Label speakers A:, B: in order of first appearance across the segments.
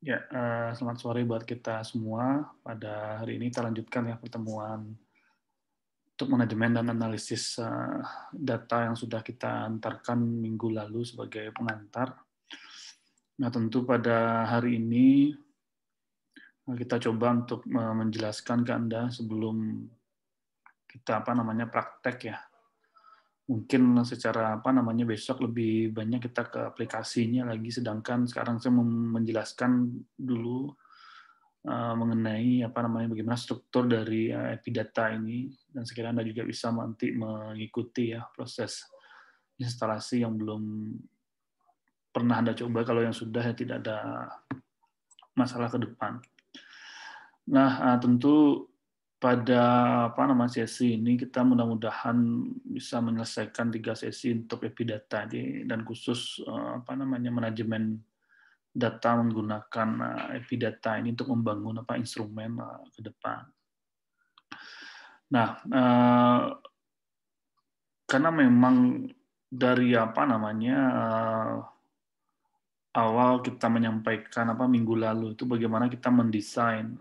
A: Ya, selamat sore buat kita semua. Pada hari ini kita lanjutkan ya pertemuan untuk manajemen dan analisis data yang sudah kita antarkan minggu lalu sebagai pengantar. Nah, tentu pada hari ini kita coba untuk menjelaskan ke Anda sebelum kita praktek ya. Mungkin secara besok lebih banyak kita ke aplikasinya lagi, sedangkan sekarang saya menjelaskan dulu mengenai bagaimana struktur dari Epidata ini, dan sekiranya Anda juga bisa nanti mengikuti ya proses instalasi yang belum pernah Anda coba. Kalau yang sudah ya tidak ada masalah ke depan. Nah, tentu pada sesi ini kita mudah-mudahan bisa menyelesaikan 3 sesi untuk Epidata dan khusus manajemen data menggunakan Epidata ini untuk membangun instrumen ke depan. Nah, karena memang dari awal kita menyampaikan minggu lalu itu bagaimana kita mendesain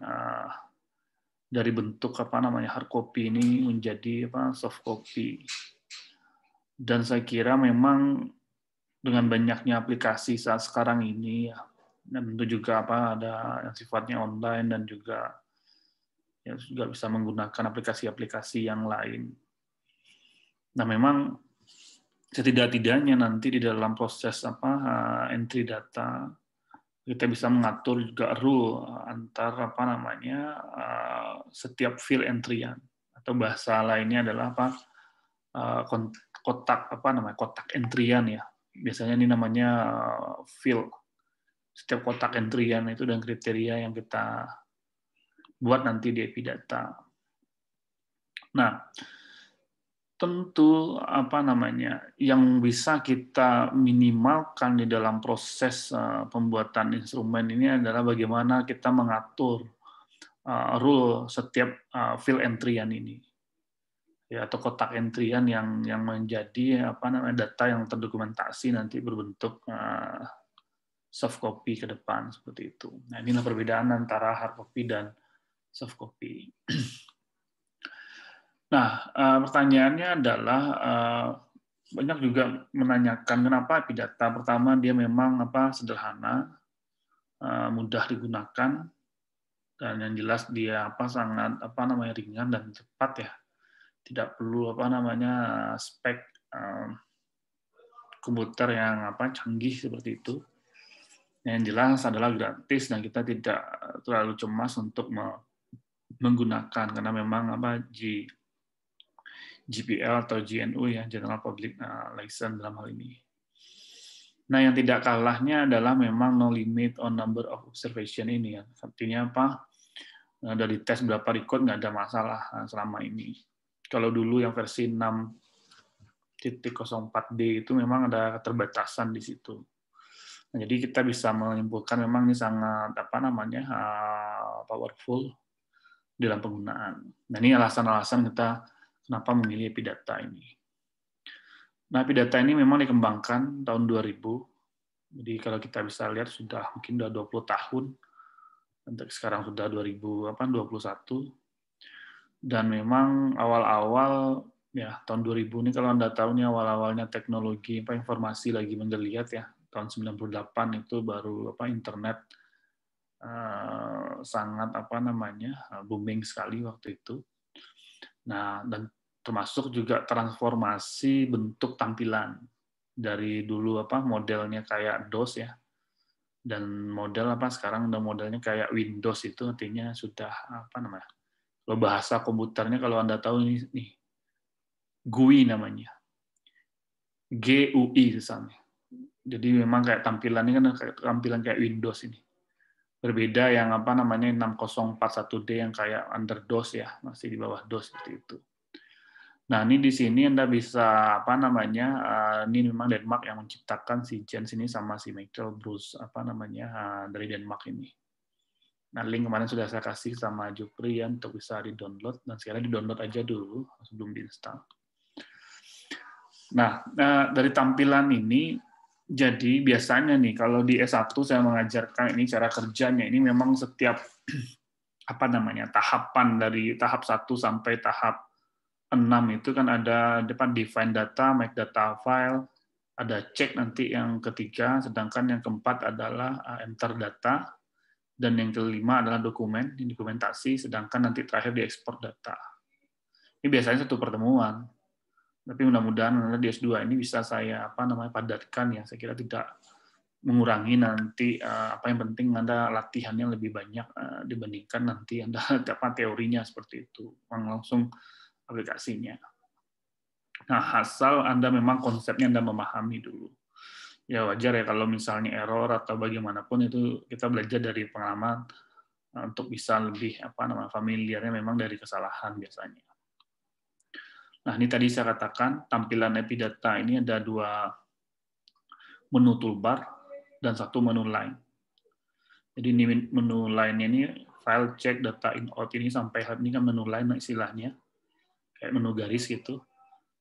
A: dari bentuk hard copy ini menjadi soft copy. Dan saya kira memang dengan banyaknya aplikasi saat sekarang ini ya, dan tentu juga ada yang sifatnya online dan juga bisa menggunakan aplikasi-aplikasi yang lain. Nah, memang setidak-tidaknya nanti di dalam proses entry data kita bisa mengatur juga rule antar setiap field entryan, atau bahasa lainnya adalah kotak kotak entryan ya. Biasanya ini namanya field. Setiap kotak entryan itu dan kriteria yang kita buat nanti di Epidata. Nah, tentu yang bisa kita minimalkan di dalam proses pembuatan instrumen ini adalah bagaimana kita mengatur rule setiap field entryan ini, ya, atau kotak entryan yang menjadi data yang terdokumentasi nanti berbentuk soft copy ke depan seperti itu. Nah, inilah perbedaan antara hard copy dan soft copy. Nah, pertanyaannya adalah banyak juga menanyakan kenapa Epidata. Pertama, dia memang sederhana, mudah digunakan, dan yang jelas dia sangat ringan dan cepat ya. Tidak perlu spek komputer yang canggih seperti itu. Yang jelas adalah gratis dan kita tidak terlalu cemas untuk menggunakan karena memang GPL atau GNU ya, General Public License dalam hal ini. Nah, yang tidak kalahnya adalah memang no limit on number of observation ini ya. Artinya dari tes berapa record nggak ada masalah selama ini. Kalau dulu yang versi 6.04D itu memang ada keterbatasan di situ. Nah, jadi kita bisa menyimpulkan memang ini sangat powerful dalam penggunaan. Nah, ini alasan-alasan kita kenapa memilih Epidata ini. Nah, Epidata ini memang dikembangkan tahun 2000. Jadi kalau kita bisa lihat mungkin sudah 20 tahun. Untuk sekarang sudah 2021. Dan memang awal-awal ya tahun 2000 ini kalau Anda tahu nih awal-awalnya teknologi informasi lagi menggeliat ya. Tahun 98 itu baru internet sangat booming sekali waktu itu. Nah, dan termasuk juga transformasi bentuk tampilan dari dulu modelnya kayak DOS ya, dan model sekarang udah modelnya kayak Windows. Itu artinya sudah kalau bahasa komputernya kalau Anda tahu ini nih GUI namanya, GUI misalnya. Jadi memang kayak tampilannya kan tampilan kayak Windows ini. Berbeda yang 6041D yang kayak under DOS ya, masih di bawah DOS seperti itu. Nah, ini di sini Anda bisa ini memang Denmark yang menciptakan si Jens ini sama si Michael Bruce dari Denmark ini. Nah, link kemarin sudah saya kasih sama Jupri ya untuk bisa di-download, dan sekarang di-download aja dulu sebelum diinstal. Nah, dari tampilan ini Jadi biasanya nih kalau di S1 saya mengajarkan ini cara kerjanya ini memang setiap tahapan dari tahap 1 sampai tahap 6 itu kan ada depan define data, make data file, ada cek nanti yang ketiga, sedangkan yang keempat adalah enter data, dan yang kelima adalah dokumentasi, sedangkan nanti terakhir di ekspor data. Ini biasanya satu pertemuan. Tapi mudah-mudahan di S2 ini bisa saya padatkan ya. Saya kira tidak mengurangi nanti apa yang penting Anda latihannya lebih banyak dibandingkan nanti Anda teorinya seperti itu, langsung aplikasinya. Nah, asal Anda memang konsepnya Anda memahami dulu. Ya wajar ya kalau misalnya error atau bagaimanapun itu kita belajar dari pengalaman untuk bisa lebih familiarnya memang dari kesalahan biasanya. Nah, ini tadi saya katakan tampilan Epidata ini ada 2 menu toolbar dan 1 menu line. Jadi ini menu line-nya ini file, check, data, in, out ini sampai ini kan menu line istilahnya, kayak menu garis gitu.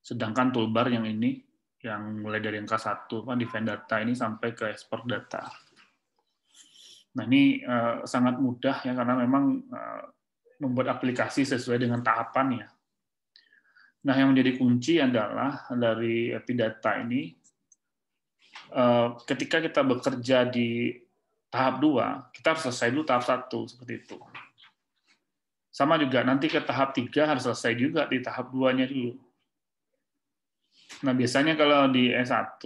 A: Sedangkan toolbar yang ini, yang mulai dari angka 1, define data ini sampai ke export data. Nah ini sangat mudah ya karena memang membuat aplikasi sesuai dengan tahapannya. Nah, yang menjadi kunci adalah dari Epidata ini, ketika kita bekerja di tahap 2, kita harus selesai dulu tahap 1, seperti itu. Sama juga, nanti ke tahap 3 harus selesai juga di tahap 2-nya dulu. Nah, biasanya kalau di S1,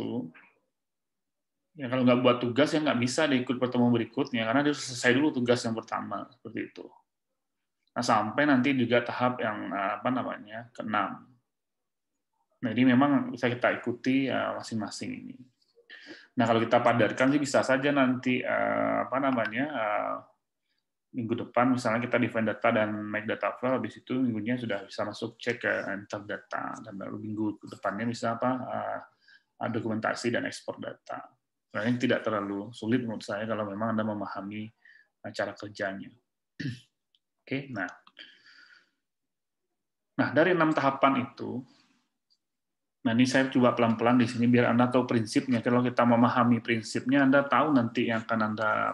A: ya kalau nggak buat tugas, ya nggak bisa diikut pertemuan berikutnya, karena dia harus selesai dulu tugas yang pertama, seperti itu. Nah, sampai nanti juga tahap yang ke-6. Nah, ini memang bisa kita ikuti masing-masing ini. Nah, kalau kita padatkan sih bisa saja nanti minggu depan misalnya kita define data dan make data file, habis itu minggunya sudah bisa masuk cek ke enter data, dan lalu minggu depannya bisa dokumentasi dan ekspor data. Nah, ini tidak terlalu sulit menurut saya kalau memang Anda memahami cara kerjanya. Oke, nah dari 6 tahapan itu, nah ini saya coba pelan-pelan di sini biar Anda tahu prinsipnya. Kalau kita memahami prinsipnya, Anda tahu nanti yang akan Anda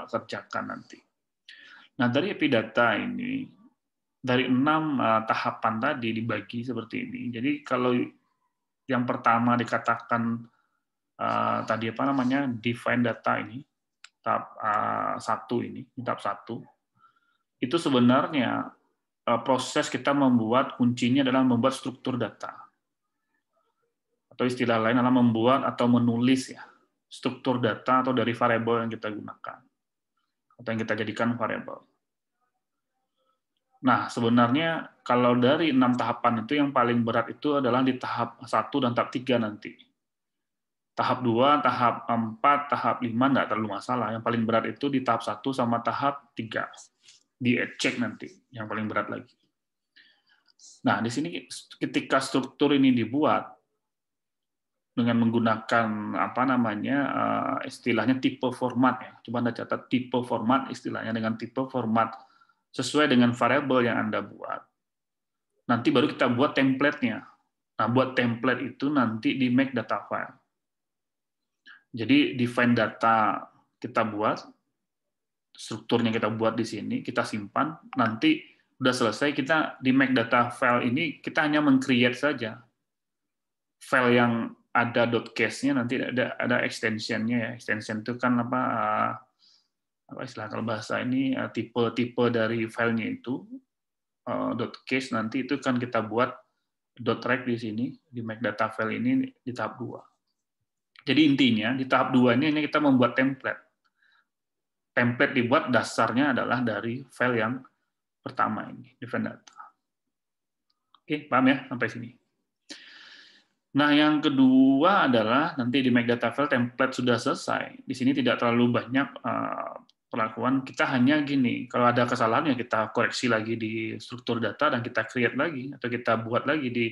A: kerjakan nanti. Nah, dari Epidata ini, dari 6 tahapan tadi dibagi seperti ini. Jadi kalau yang pertama dikatakan tadi define data ini, tahap 1 ini, tahap 1, itu sebenarnya proses kita membuat, kuncinya adalah membuat struktur data. Atau istilah lain adalah membuat atau menulis ya struktur data atau dari variabel yang kita gunakan atau yang kita jadikan variabel. Nah, sebenarnya kalau dari 6 tahapan itu yang paling berat itu adalah di tahap 1 dan tahap 3 nanti. Tahap 2, tahap 4, tahap 5 enggak terlalu masalah. Yang paling berat itu di tahap 1 sama tahap 3. Di cek nanti yang paling berat lagi. Nah, di sini ketika struktur ini dibuat dengan menggunakan istilahnya tipe format ya. Coba Anda catat tipe format istilahnya, dengan tipe format sesuai dengan variabel yang Anda buat. Nanti baru kita buat template-nya. Nah, buat template itu nanti di make data file. Jadi define data kita buat, strukturnya kita buat di sini, kita simpan, nanti udah selesai kita di make data file ini kita hanya meng-create saja file yang ada .case-nya, nanti ada extension-nya ya. Extension itu kan apa istilah kalau bahasa ini tipe-tipe dari filenya itu .case, nanti itu kan kita buat .rect di sini di make data file ini di tahap 2. Jadi intinya di tahap 2 ini hanya kita membuat template. Template dibuat dasarnya adalah dari file yang pertama ini, define data. Oke, paham ya sampai sini? Nah, yang kedua adalah nanti di make data file template sudah selesai. Di sini tidak terlalu banyak perlakuan. Kita hanya gini, kalau ada kesalahan ya kita koreksi lagi di struktur data dan kita create lagi atau kita buat lagi di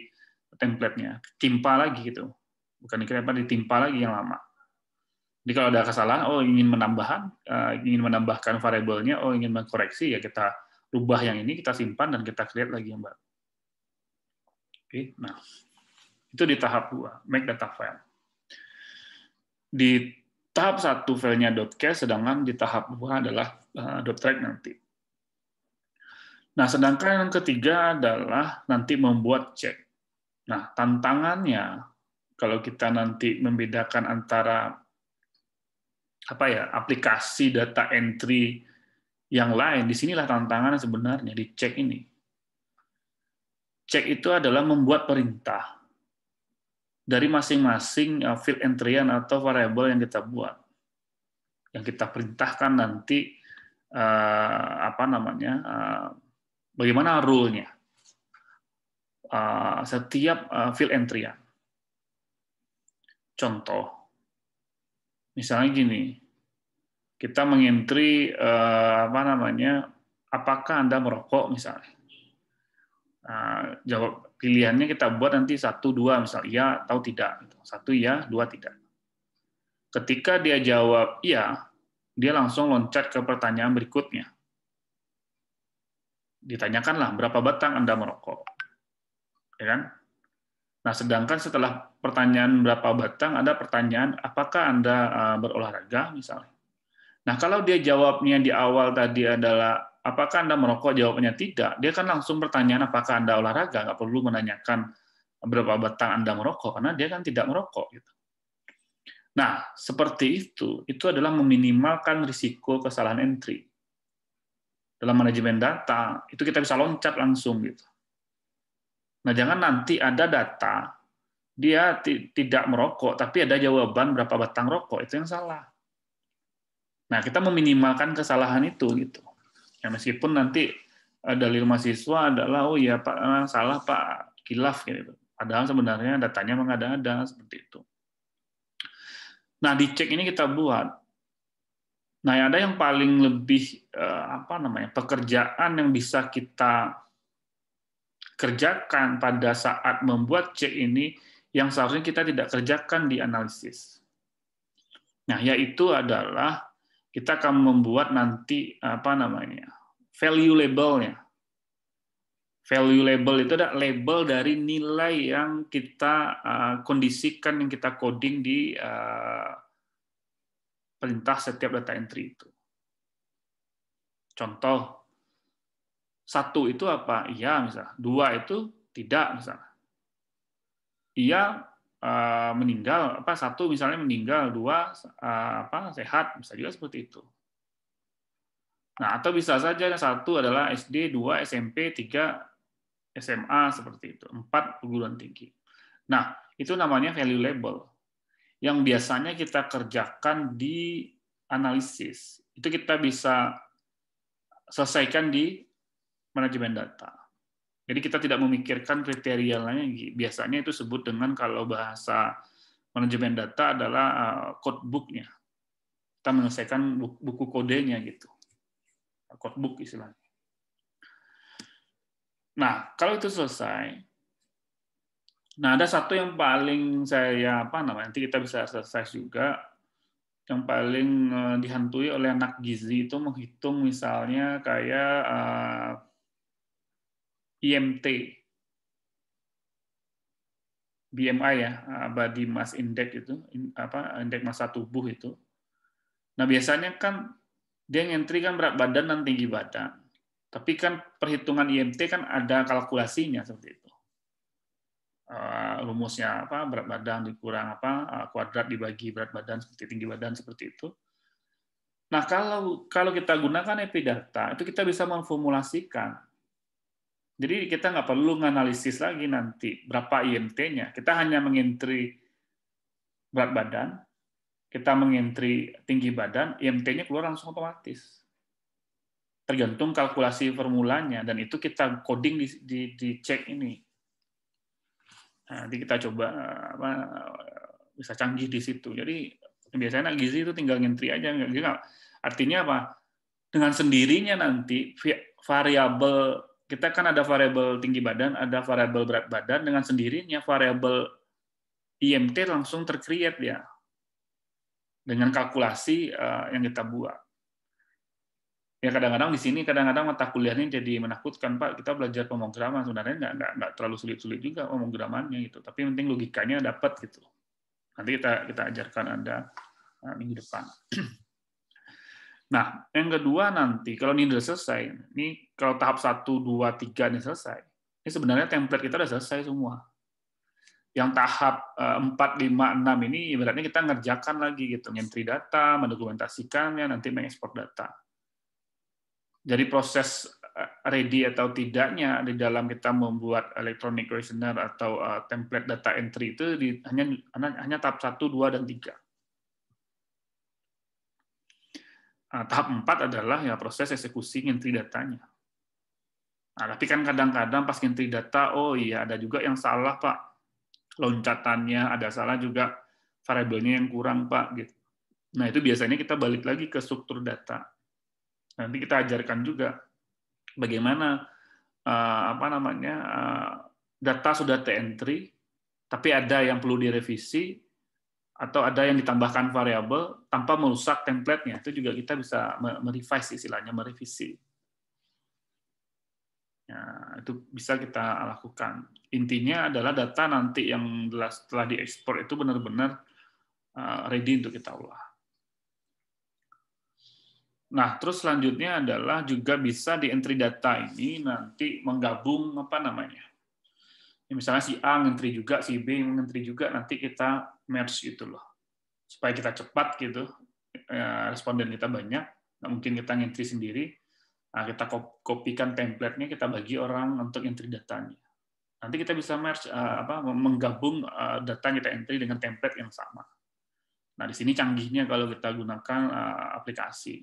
A: template-nya, timpa lagi gitu. Bukan ditimpa lagi yang lama. Jadi kalau ada kesalahan, ingin menambahkan variabelnya, ingin mengkoreksi ya kita rubah yang ini, kita simpan dan kita create lagi yang baru. Oke, nah. Itu di tahap 2, make data file. Di tahap 1 filenya .cast, sedangkan di tahap 2 adalah .track nanti. Nah, sedangkan yang ketiga adalah nanti membuat cek. Nah, tantangannya kalau kita nanti membedakan antara aplikasi data entry yang lain, disinilah tantangan sebenarnya di cek ini. Cek itu adalah membuat perintah dari masing-masing field entryan atau variabel yang kita buat, yang kita perintahkan nanti bagaimana rule-nya setiap field entryan. Contoh, misalnya gini, kita mengentry apakah Anda merokok misalnya. Jawab pilihannya kita buat nanti 1, 2 misalnya iya atau tidak. 1 iya, 2 tidak. Ketika dia jawab iya, dia langsung loncat ke pertanyaan berikutnya. Ditanyakanlah berapa batang Anda merokok. Ya kan? Nah, sedangkan setelah pertanyaan berapa batang, ada pertanyaan apakah Anda berolahraga misalnya. Nah, kalau dia jawabnya di awal tadi adalah apakah Anda merokok, jawabannya tidak, dia kan langsung pertanyaan apakah Anda olahraga, nggak perlu menanyakan berapa batang Anda merokok, karena dia kan tidak merokok. Gitu. Nah, seperti itu adalah meminimalkan risiko kesalahan entry. Dalam manajemen data, itu kita bisa loncat langsung. Gitu. Nah, jangan nanti ada data, dia tidak merokok, tapi ada jawaban berapa batang rokok, itu yang salah. Nah, kita meminimalkan kesalahan itu gitu. Ya, meskipun nanti dalil mahasiswa adalah oh ya Pak salah Pak khilaf gitu. Padahal sebenarnya datanya mengada-ada seperti itu. Nah, di cek ini kita buat. Nah, ada yang paling lebih pekerjaan yang bisa kita kerjakan pada saat membuat cek ini yang seharusnya kita tidak kerjakan di analisis. Nah, yaitu adalah kita akan membuat nanti value label-nya. Value label itu adalah label dari nilai yang kita kondisikan, yang kita coding di perintah setiap data entry itu. Contoh, 1 itu apa? Iya, misalnya. 2 itu tidak, misalnya. Iya meninggal, 1 misalnya meninggal, 2 sehat, bisa juga seperti itu. Nah, atau bisa saja yang 1 adalah SD, 2 SMP, 3 SMA seperti itu, 4 perguruan tinggi. Nah, itu namanya value label. Yang biasanya kita kerjakan di analisis. Itu kita bisa selesaikan di manajemen data. Jadi kita tidak memikirkan kriteria lainnya. Biasanya itu sebut dengan kalau bahasa manajemen data adalah codebook-nya. Kita menyelesaikan buku kodenya gitu. Codebook istilahnya. Nah, kalau itu selesai, nah ada satu yang paling saya nanti kita bisa selesai juga, yang paling dihantui oleh anak gizi itu menghitung misalnya kayak IMT, BMI ya, Body Mass Index itu, indeks massa tubuh itu. Nah biasanya kan dia ngentri kan berat badan dan tinggi badan, tapi kan perhitungan IMT kan ada kalkulasinya seperti itu. Rumusnya berat badan dikurang kuadrat dibagi berat badan seperti tinggi badan seperti itu. Nah kalau kita gunakan Epidata itu kita bisa memformulasikan. Jadi kita nggak perlu menganalisis lagi nanti berapa IMT-nya. Kita hanya mengentri berat badan, kita mengentri tinggi badan, IMT-nya keluar langsung otomatis. Tergantung kalkulasi formulanya dan itu kita coding di cek ini. Nanti kita coba bisa canggih di situ. Jadi biasanya anak gizi itu tinggal ngentri aja. Artinya apa? Dengan sendirinya nanti variabel kita kan ada variabel tinggi badan, ada variabel berat badan. Dengan sendirinya variabel IMT langsung tercreate ya dengan kalkulasi yang kita buat. Ya kadang-kadang di sini mata kuliahnya jadi menakutkan Pak. Kita belajar pemrograman sebenarnya nggak terlalu sulit-sulit juga pemrogramannya gitu. Tapi yang penting logikanya dapat gitu. Nanti kita ajarkan Anda minggu depan. Nah, yang kedua nanti, kalau ini sudah selesai, ini kalau tahap 1, 2, 3 ini selesai, ini sebenarnya template kita sudah selesai semua. Yang tahap 4, 5, 6 ini ibaratnya kita ngerjakan lagi gitu, entry data, mendokumentasikannya, nanti mengekspor data. Jadi proses ready atau tidaknya di dalam kita membuat electronic questionnaire atau template data entry itu hanya tahap 1, 2, dan 3. Tahap 4 adalah ya proses eksekusi entry datanya. Nah, tapi kan kadang-kadang pas entry data, oh iya ada juga yang salah Pak, loncatannya ada salah juga, variabelnya yang kurang Pak gitu. Nah itu biasanya kita balik lagi ke struktur data. Nanti kita ajarkan juga bagaimana data sudah terentry, tapi ada yang perlu direvisi atau ada yang ditambahkan variabel tanpa merusak template-nya. Itu juga kita bisa merevise, istilahnya merevisi. Ya, itu bisa kita lakukan. Intinya adalah data nanti yang setelah diekspor itu benar-benar ready untuk kita olah. Nah, terus selanjutnya adalah juga bisa di entry data ini nanti menggabung misalnya si A ngentri juga, si B ngentri juga, nanti kita merge gitu loh. Supaya kita cepat gitu, responden kita banyak, nah, mungkin kita ngentri sendiri, nah, kita kopikan template-nya, kita bagi orang untuk entry datanya. Nanti kita bisa merge, menggabung data yang kita entry dengan template yang sama. Nah, di sini canggihnya kalau kita gunakan aplikasi.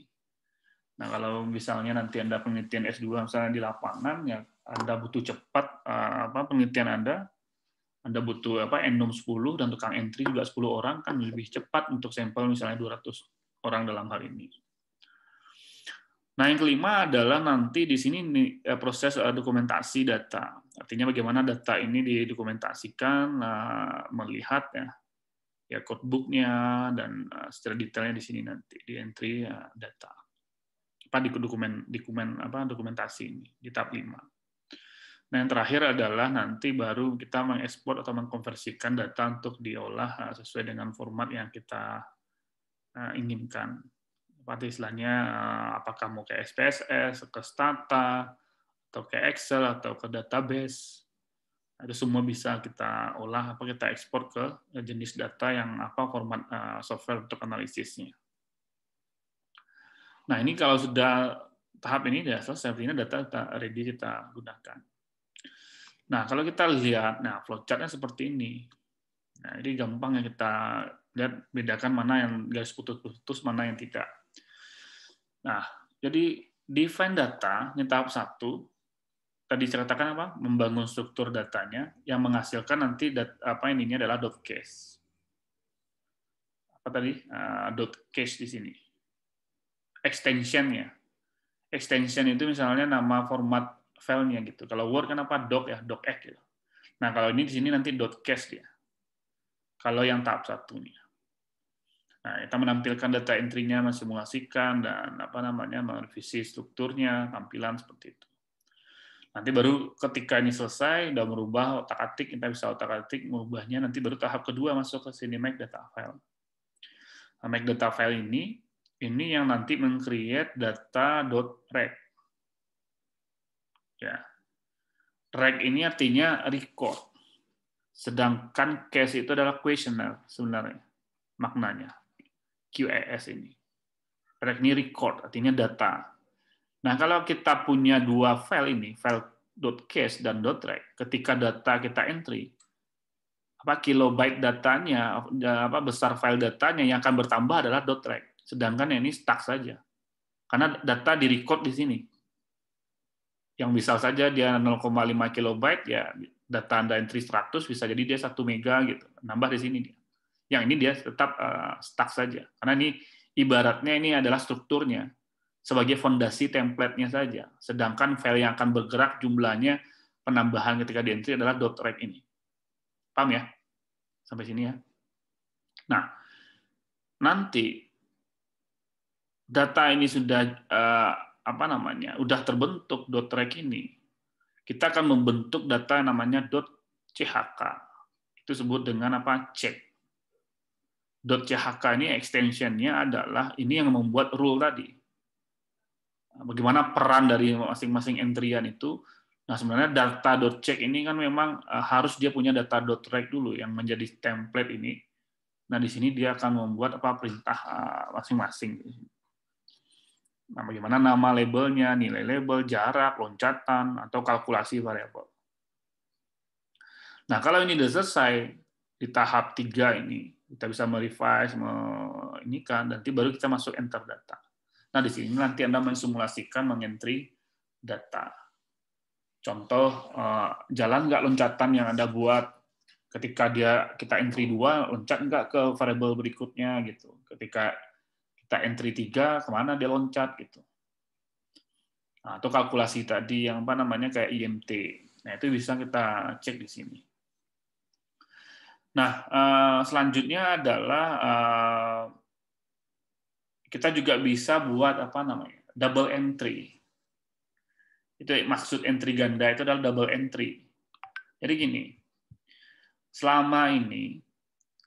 A: Nah, kalau misalnya nanti Anda penelitian S2 misalnya di lapangan, ya Anda butuh cepat penelitian Anda butuh N-nom 10 dan tukang entry juga 10 orang, kan lebih cepat untuk sampel misalnya 200 orang dalam hal ini. Nah, yang kelima adalah nanti di sini proses dokumentasi data. Artinya bagaimana data ini didokumentasikan, melihat ya codebook-nya dan secara detailnya di sini nanti di entry data. Dokumentasi ini di tahap 5. Nah, yang terakhir adalah nanti baru kita mengekspor atau mengkonversikan data untuk diolah sesuai dengan format yang kita inginkan. Seperti istilahnya apakah mau ke SPSS, ke Stata, atau ke Excel, atau ke database. Itu semua bisa kita olah, kita ekspor ke jenis data yang format software untuk analisisnya. Nah, ini kalau sudah tahap ini sudah selesai, artinya data ready kita gunakan. Nah, kalau kita lihat, flowchart-nya seperti ini. Nah, ini gampang ya kita lihat, bedakan mana yang garis putus-putus, mana yang tidak. Nah, jadi define data, ini tahap 1, tadi ceritakan membangun struktur datanya, yang menghasilkan nanti ininya adalah .case. Apa tadi? .case di sini. Extension-nya. Extension itu misalnya nama format filenya gitu. Kalau Word kan doc ya, docx gitu. Nah, kalau ini di sini nanti .case dia. Kalau yang tahap 1-nya. Nah, kita menampilkan data entry-nya, mensimulasikan dan merevisi strukturnya, tampilan seperti itu. Nanti baru ketika ini selesai, udah merubah otak-atik, kita bisa otak-atik merubahnya, nanti baru tahap kedua masuk ke sini make data file. Nah, make data file ini yang nanti meng-create data.rec. Ya. Rec ini artinya record. Sedangkan case itu adalah questionnaire sebenarnya maknanya. QAS ini. Rec ini record, artinya data. Nah, kalau kita punya dua file ini, file.case dan .rec, ketika data kita entry, kilobyte datanya, besar file datanya yang akan bertambah adalah .rec. Sedangkan yang ini stuck saja. Karena data di-record di sini. Yang bisa saja dia 0,5 kilobyte, ya data Anda entry 100, bisa jadi dia 1 mega gitu. Nambah di sini dia. Yang ini dia tetap stuck saja. Karena ini ibaratnya ini adalah strukturnya sebagai fondasi template-nya saja. Sedangkan file yang akan bergerak jumlahnya penambahan ketika di entry adalah .rec ini. Paham ya? Sampai sini ya. Nah, nanti data ini sudah udah terbentuk .rec ini, kita akan membentuk data namanya .chk. Itu sebut dengan check. .chk ini extension-nya adalah ini yang membuat rule tadi. Bagaimana peran dari masing-masing entryan itu. Nah, sebenarnya data.check ini kan memang harus dia punya data.write dulu yang menjadi template ini. Nah, di sini dia akan membuat perintah masing-masing. Nah, bagaimana nama labelnya, nilai label, jarak, loncatan, atau kalkulasi variabel. Nah, kalau ini sudah selesai di tahap 3 ini, kita bisa merevise, ini kan, nanti baru kita masuk enter data. Nah, di sini nanti Anda mensimulasikan, mengentry data. Contoh, jalan nggak loncatan yang Anda buat ketika kita entry 2, loncat nggak ke variabel berikutnya, gitu. Ketika kita entry 3, kemana dia loncat, gitu. Nah, atau kalkulasi tadi yang kayak IMT. Nah, itu bisa kita cek di sini. Nah, selanjutnya adalah kita juga bisa buat double entry. Itu maksud entry ganda itu adalah double entry. Jadi gini, selama ini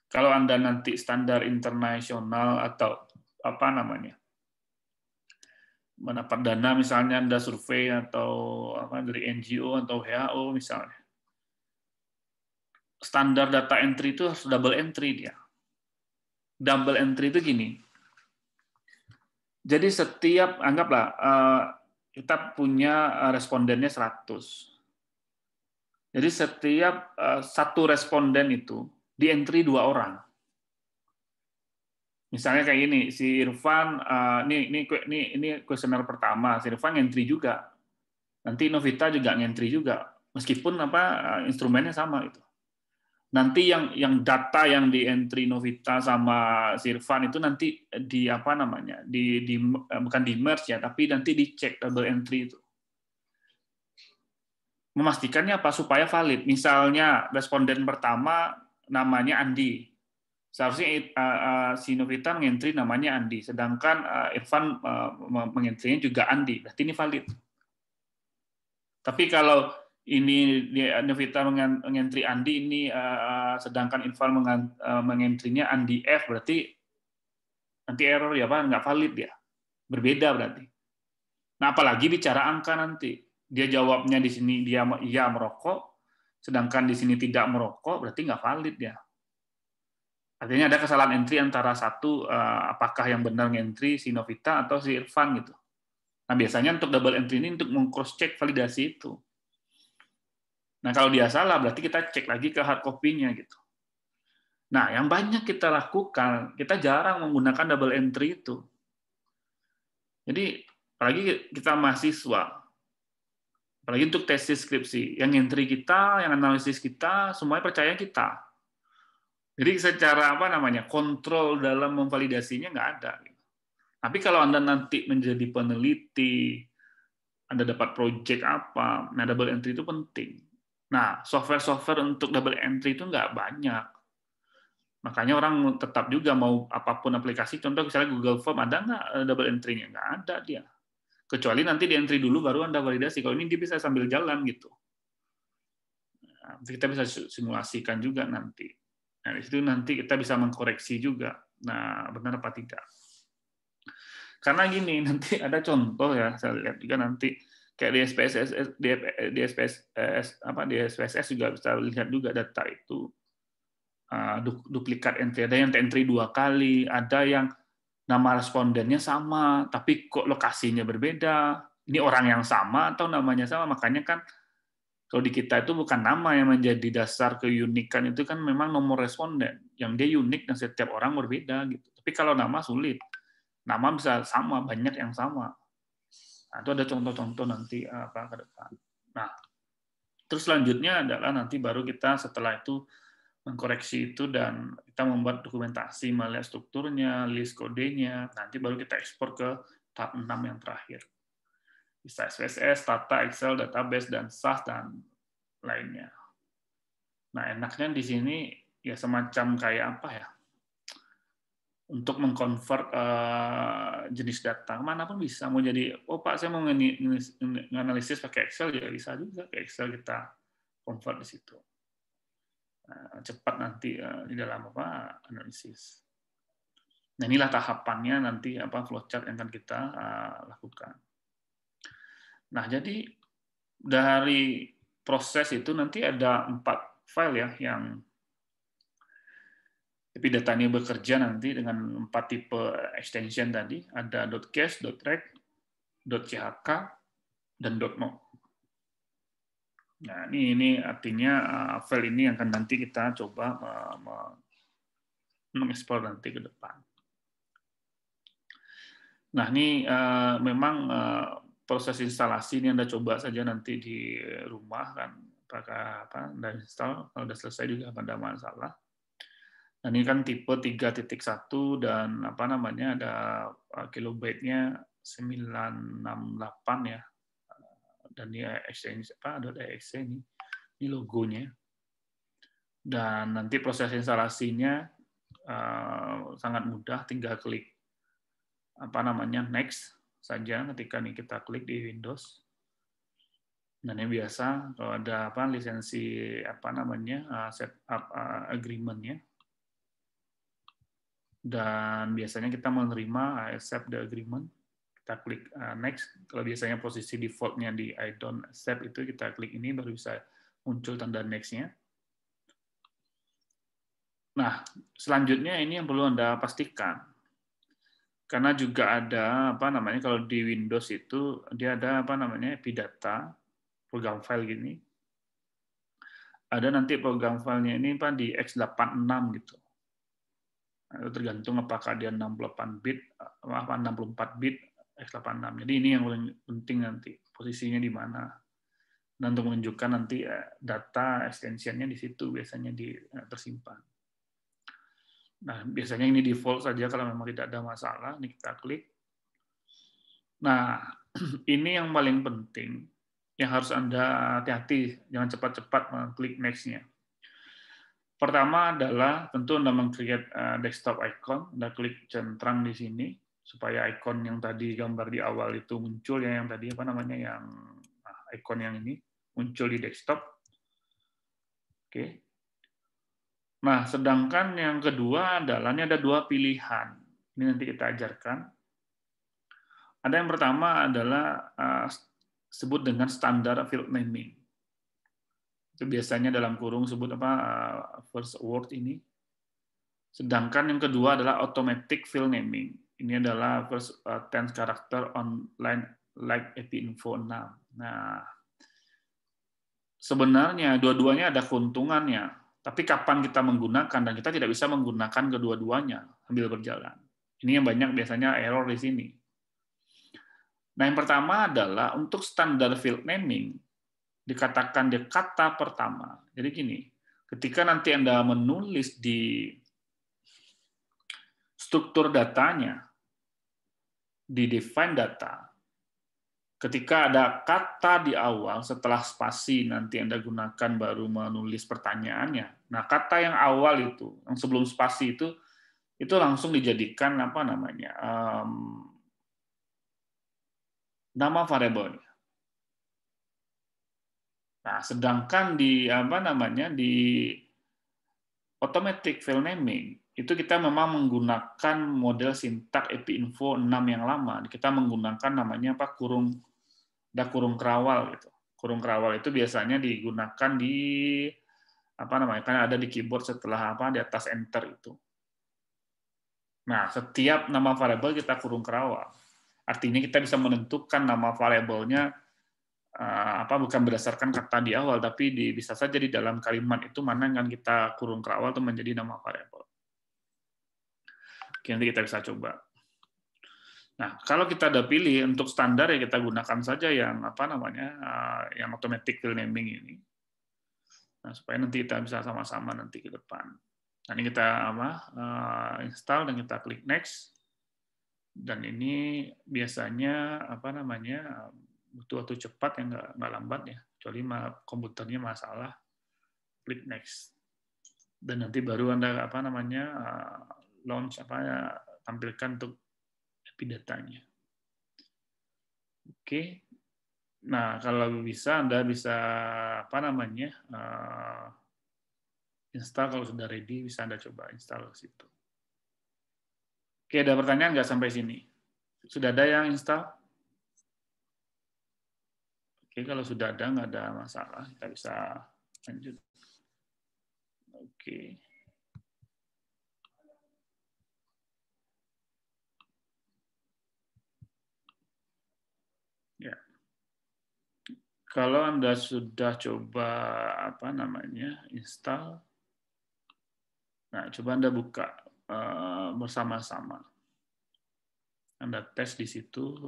A: kalau Anda nanti standar internasional atau mendapat dana misalnya Anda survei atau dari NGO atau WHO misalnya, standar data entry itu harus double entry dia. Double entry itu gini. Jadi setiap, anggaplah kita punya respondennya 100. Jadi setiap satu responden itu di entry 2 orang. Misalnya kayak ini, si Irfan, ini kuesioner pertama, si Irfan entry juga. Nanti Novita juga ngentry juga, meskipun instrumennya sama itu. Nanti yang data yang di entry Novita sama Sirvan itu nanti bukan di merge ya, tapi nanti dicek double entry itu. Memastikannya apa? Supaya valid. Misalnya responden pertama namanya Andi. Seharusnya si Novita mengentry namanya Andi, sedangkan Irfan mengentrynya juga Andi. Berarti ini valid. Tapi kalau ini Novita mengentry Andi, ini sedangkan Irfan mengentrynya Andi F, berarti nanti error ya Pak, nggak valid ya, berbeda berarti. Nah, apalagi bicara angka nanti, dia jawabnya di sini dia iya merokok, sedangkan di sini tidak merokok, berarti nggak valid ya. Artinya ada kesalahan entry antara satu, apakah yang benar ngentry si Novita atau si Irfan gitu. Nah, biasanya untuk double entry ini untuk meng-cross check validasi itu. Nah, kalau dia salah, berarti kita cek lagi ke hard copy-nya gitu. Nah, yang banyak kita lakukan, kita jarang menggunakan double entry itu. Jadi, apalagi kita mahasiswa, apalagi untuk tesis skripsi, yang entry kita, yang analisis kita, semuanya percaya kita. Jadi secara kontrol dalam memvalidasinya nggak ada. Tapi kalau Anda nanti menjadi peneliti, Anda dapat project apa, nah double entry itu penting. Nah, software-software untuk double entry itu nggak banyak. Makanya orang tetap juga mau apapun aplikasi, contoh misalnya Google Form, ada nggak double entry-nya? Nggak ada dia. Kecuali nanti di entry dulu, baru Anda validasi. Kalau ini dia bisa sambil jalan gitu. Nah, kita bisa simulasikan juga nanti. Nah, di situ nanti kita bisa mengkoreksi juga. Nah, benar apa tidak. Karena gini, nanti ada contoh ya, saya lihat juga nanti, kayak di SPSS juga bisa lihat juga data itu duplikat entry, ada yang entry 2 kali, ada yang nama respondennya sama tapi kok lokasinya berbeda, ini orang yang sama atau namanya sama. Makanya kan kalau di kita itu bukan nama yang menjadi dasar keunikan, itu kan memang nomor responden yang dia unik dan setiap orang berbeda gitu. Tapi kalau nama sulit, nama bisa sama, banyak yang sama. Nah, itu ada contoh-contoh nanti ke depan. Nah, terus selanjutnya adalah nanti baru kita setelah itu mengkoreksi itu dan kita membuat dokumentasi, melihat strukturnya, list kodenya, nanti baru kita ekspor ke tahap 6 yang terakhir. Bisa SPSS, Tata, Excel, database, dan SAS, dan lainnya. Nah, enaknya di sini ya semacam kayak apa ya, untuk mengkonvert jenis data manapun bisa. Mau jadi, oh Pak saya mau menganalisis pakai Excel, ya bisa juga ke Excel kita convert di situ. Cepat nanti di dalam analisis. Nah, inilah tahapannya nanti flowchart yang akan kita lakukan. Nah, jadi dari proses itu nanti ada 4 file ya yang API data ini bekerja nanti dengan 4 tipe extension tadi, ada .cache, .rect, .chk, dan .no. Nah, ini artinya file ini akan nanti kita coba mengeksplor nanti ke depan. Nah, ini memang proses instalasi ini Anda coba saja nanti di rumah kan, apakah Anda install, kalau sudah selesai juga nggak ada masalah. Dan ini kan tipe 3.1 dan ada kilobyte-nya 968 ya. Dan ini exchange .exe ini logonya. Dan nanti proses instalasinya sangat mudah, tinggal klik next saja ketika nih kita klik di Windows. Dan ini biasa kalau ada lisensi setup agreement-nya. Dan biasanya kita menerima accept the agreement, kita klik next. Kalau biasanya posisi default-nya di I don't accept itu kita klik ini baru bisa muncul tanda next-nya. Nah, selanjutnya ini yang perlu Anda pastikan. Karena juga ada kalau di Windows itu dia ada API data program file gini. Ada nanti program filenya ini di x86 gitu. Itu tergantung apakah dia 64 bit x86. Jadi ini yang paling penting nanti posisinya di mana. Dan untuk menunjukkan nanti data extension-nya di situ biasanya tersimpan. Nah, biasanya ini default saja kalau memang tidak ada masalah. Ini kita klik. Nah, ini yang paling penting yang harus Anda hati-hati, jangan cepat-cepat mengklik next-nya. Pertama adalah tentu Anda meng-create desktop icon, Anda klik centang di sini supaya icon yang tadi gambar di awal itu muncul ya, yang tadi yang icon yang ini muncul di desktop. Oke. Nah, sedangkan yang kedua adalah ini ada 2 pilihan. Ini nanti kita ajarkan. Ada yang pertama adalah sebut dengan standar field naming. Itu biasanya dalam kurung sebut first word ini. Sedangkan yang kedua adalah automatic field naming. Ini adalah first 10 character online like API info 6. Nah, sebenarnya dua-duanya ada keuntungannya, tapi kapan kita menggunakan dan kita tidak bisa menggunakan kedua-duanya sambil berjalan. Ini yang banyak biasanya error di sini. Nah, yang pertama adalah untuk standar field naming dikatakan di kata pertama. Jadi gini, ketika nanti Anda menulis di struktur datanya, di define data, ketika ada kata di awal, setelah spasi nanti Anda gunakan baru menulis pertanyaannya. Nah, kata yang awal itu, yang sebelum spasi itu langsung dijadikan nama variabel. Nah, sedangkan di di automatic field naming itu kita memang menggunakan model sintak API info 6 yang lama. Kita menggunakan namanya kurung kerawal gitu. Kurung kerawal itu biasanya digunakan di kan ada di keyboard setelah di atas enter itu. Nah, setiap nama variabel kita kurung kerawal. Artinya kita bisa menentukan nama variabelnya bukan berdasarkan kata di awal, tapi bisa saja di dalam kalimat itu mana yang kita kurung kerawal itu menjadi nama variabel. Oke, nanti kita bisa coba. Nah, kalau kita ada pilih untuk standar ya kita gunakan saja yang yang automatic field naming ini. Nah, supaya nanti kita bisa sama-sama nanti ke depan. Nah, ini kita install dan kita klik next. Dan ini biasanya butuh waktu cepat yang nggak lambat ya, kecuali komputernya masalah, klik next. Dan nanti baru Anda launch tampilkan untuk API datanya. Oke. Nah, kalau bisa Anda bisa install, kalau sudah ready bisa Anda coba install ke situ. Oke, ada pertanyaan nggak sampai sini? Sudah ada yang install? Oke, kalau sudah ada, nggak ada masalah. Kita bisa lanjut. Oke. Ya. Kalau Anda sudah coba install, nah coba Anda buka bersama-sama. Anda tes di situ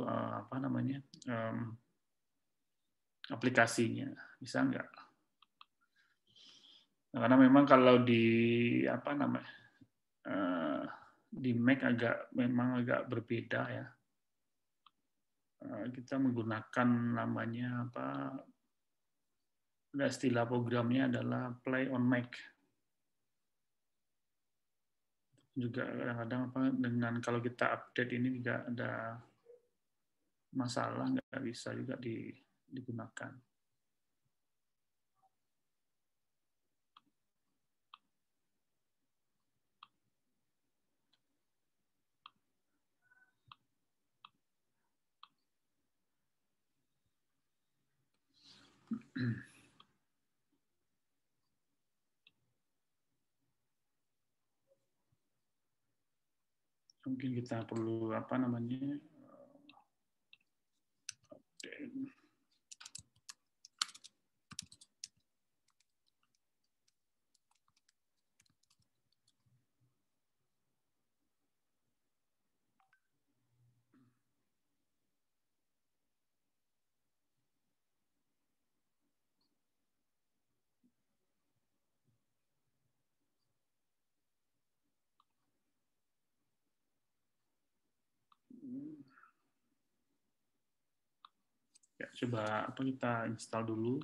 A: aplikasinya, bisa nggak? Nah, karena memang kalau di di Mac memang agak berbeda ya. Kita menggunakan istilah programnya adalah Play on Mac. Juga kadang-kadang dengan kalau kita update ini juga ada masalah, nggak bisa juga digunakan. Mungkin kita perlu update. Ya, coba kita install dulu.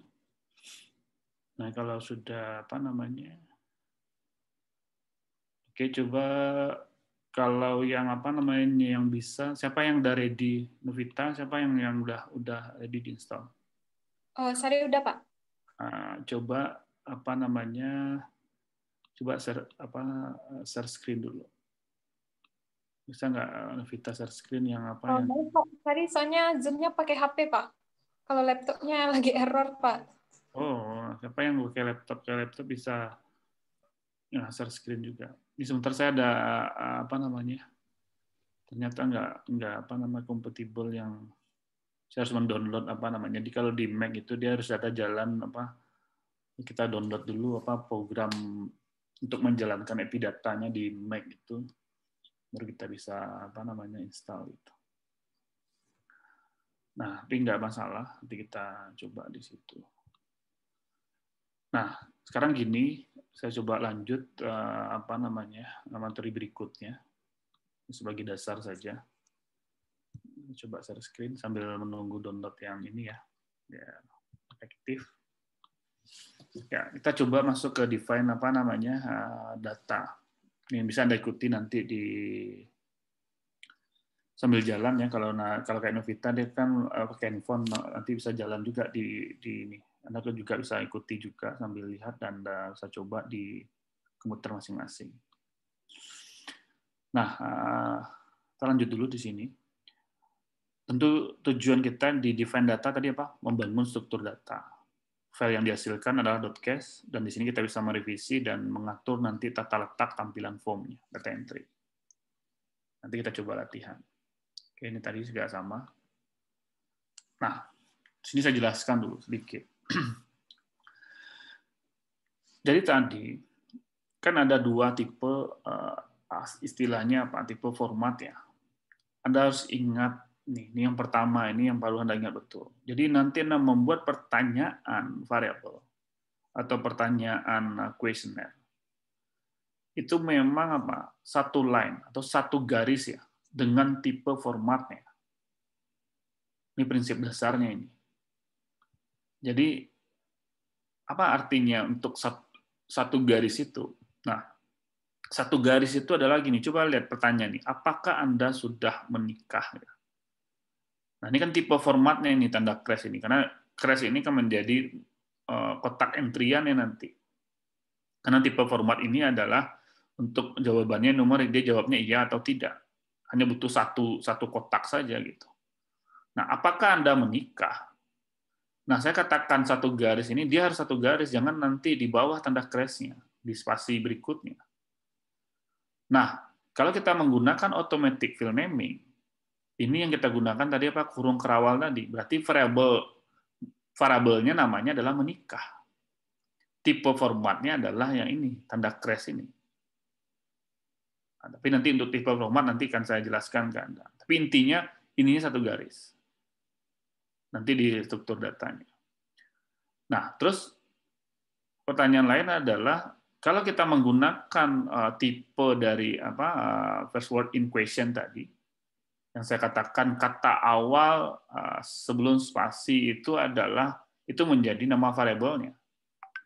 A: Nah, kalau sudah oke, coba kalau yang yang bisa, siapa yang udah ready? Novita, siapa yang udah ready diinstal?
B: Oh, saya udah, Pak.
A: Coba coba share screen dulu. Bisa nggak Novita share screen yang yang
B: Pak. Tadi soalnya Zoom-nya pakai HP, Pak. Kalau laptopnya lagi error, Pak.
A: Oh, siapa yang pakai laptop bisa share screen juga. Ini sebentar saya ada ternyata nggak kompatibel yang saya harus mendownload Jadi kalau di Mac itu dia harus ada jalan kita download dulu program untuk menjalankan Epidatanya di Mac itu, baru kita bisa install itu. Nah, tapi nggak masalah, nanti kita coba di situ. Nah, sekarang gini, saya coba lanjut materi berikutnya sebagai dasar saja. Coba share screen sambil menunggu download yang ini ya efektif. Ya, kita coba masuk ke define data. Ini bisa Anda ikuti nanti sambil jalan ya. Kalau kayak Novita dia kan pakai handphone, nanti bisa jalan juga di ini. Anda juga bisa ikuti juga sambil lihat dan Anda bisa coba di komputer masing-masing. Nah, kita lanjut dulu di sini. Tentu tujuan kita di define data tadi membangun struktur data. File yang dihasilkan adalah .cache, dan di sini kita bisa merevisi dan mengatur nanti tata letak tampilan formnya, data entry. Nanti kita coba latihan. Oke, ini tadi juga sama. Nah, sini saya jelaskan dulu sedikit. Jadi tadi kan ada dua tipe istilahnya tipe format ya. Anda harus ingat ini yang pertama, ini yang perlu Anda ingat betul. Jadi nanti Anda membuat pertanyaan variabel atau pertanyaan kuesioner. Itu memang satu line atau satu garis ya dengan tipe formatnya. Ini prinsip dasarnya ini. Jadi apa artinya untuk satu garis itu? Nah, satu garis itu adalah gini, coba lihat pertanyaan ini, apakah Anda sudah menikah? Nah, ini kan tipe formatnya ini, tanda crash ini, karena crash ini kan menjadi kotak entryan ya nanti. Karena tipe format ini adalah untuk jawabannya nomor, dia jawabnya iya atau tidak. hanya butuh satu kotak saja gitu. Nah, apakah Anda menikah? Nah, saya katakan satu garis ini, dia harus satu garis, jangan nanti di bawah tanda crash-nya, di spasi berikutnya. Nah, kalau kita menggunakan automatic field naming, ini yang kita gunakan tadi apa, kurung kerawal tadi, berarti variabelnya namanya adalah menikah. Tipe formatnya adalah yang ini, tanda crash ini. Nah, tapi nanti untuk tipe format nanti akan saya jelaskan ke Anda. Tapi intinya, ininya satu garis. Nanti di struktur datanya. Nah, terus pertanyaan lain adalah kalau kita menggunakan tipe dari first word in question tadi, yang saya katakan kata awal sebelum spasi itu menjadi nama variabelnya.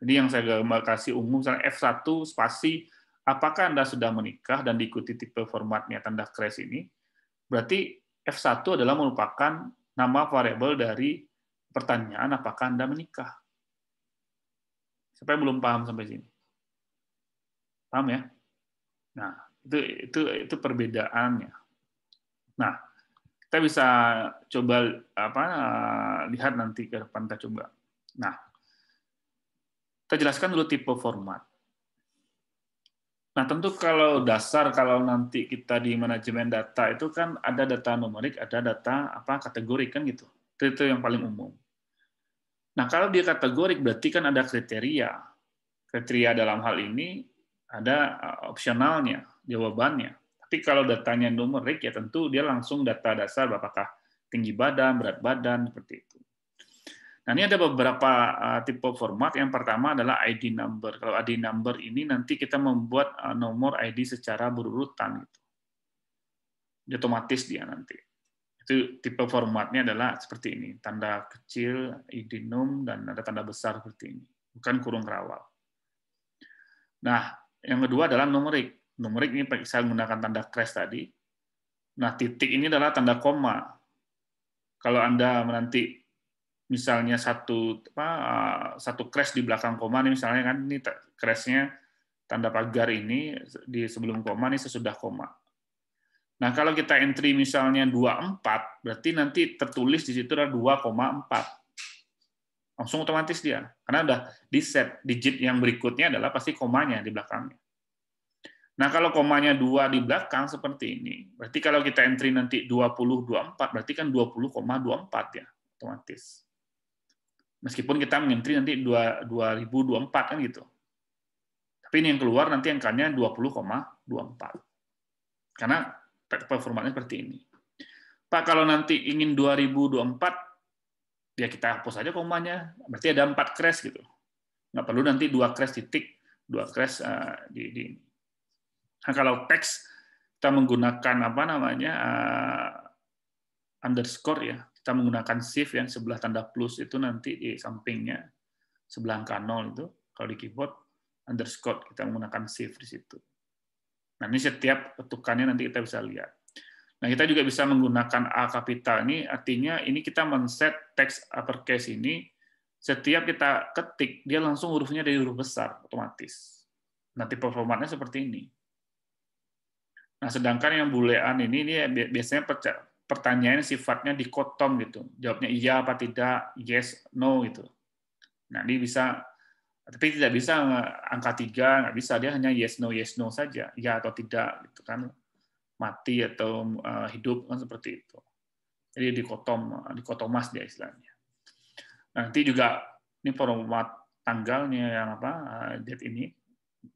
A: Jadi yang saya kasih umum, misalnya F1 spasi, apakah Anda sudah menikah dan diikuti tipe formatnya tanda crash ini, berarti F1 adalah merupakan nama variabel dari pertanyaan apakah Anda menikah. Siapa yang belum paham sampai sini? Paham ya? Nah, itu perbedaannya. Nah, kita bisa coba lihat nanti ke depan, kita coba. Nah, kita jelaskan dulu tipe format. Nah, tentu kalau nanti kita di manajemen data itu kan ada data numerik, ada data kategorik kan gitu. Itu yang paling umum. Nah, kalau dia kategorik berarti kan ada kriteria. Kriteria dalam hal ini ada opsionalnya, jawabannya. Tapi kalau datanya numerik ya tentu dia langsung data dasar apakah tinggi badan, berat badan, seperti itu. Nah, ini ada beberapa tipe format. Yang pertama adalah ID number. Kalau ID number ini nanti kita membuat nomor ID secara berurutan. Gitu. Otomatis dia nanti. Itu tipe formatnya adalah seperti ini. Tanda kecil, ID num, dan ada tanda besar seperti ini. Bukan kurung kerawal. Nah, yang kedua adalah numerik. Numerik ini saya menggunakan tanda crash tadi. Nah, titik ini adalah tanda koma. Kalau Anda nanti misalnya satu crash di belakang koma, ini misalnya kan ini crash-nya tanda pagar ini di sebelum koma, ini sesudah koma. Nah, kalau kita entry misalnya 24, berarti nanti tertulis di situ adalah 2,4. Langsung otomatis dia. Karena udah di set digit yang berikutnya adalah pasti komanya di belakangnya. Nah, kalau komanya 2 di belakang seperti ini, berarti kalau kita entry nanti 2024, berarti kan 20,24 ya, otomatis. Meskipun kita mengentry nanti 2024 kan gitu. Tapi ini yang keluar nanti angkanya 20,24. Karena performanya seperti ini. Pak, kalau nanti ingin 2024, ya kita hapus aja komanya. Berarti ada 4 crash gitu. Nggak perlu nanti 2 crash titik, 2 crash di. Nah, kalau teks kita menggunakan underscore ya. Kita menggunakan shift yang sebelah tanda plus itu nanti di sampingnya sebelah angka 0 itu. Kalau di keyboard underscore kita menggunakan shift di situ. Nah, ini setiap ketukannya nanti kita bisa lihat. Nah, kita juga bisa menggunakan A kapital ini, artinya ini kita men-set teks uppercase ini, setiap kita ketik, dia langsung hurufnya dari huruf besar, otomatis. Nanti performatnya seperti ini. Nah, sedangkan yang boolean ini biasanya pertanyaan sifatnya dikotom gitu. Jawabnya iya apa tidak, yes, no gitu. Nah, ini bisa, tapi tidak bisa angka 3, nggak bisa, dia hanya yes no saja, ya atau tidak gitu kan, mati atau hidup kan seperti itu. Jadi dikotomas dia istilahnya. Nanti juga ini format tanggalnya yang date ini,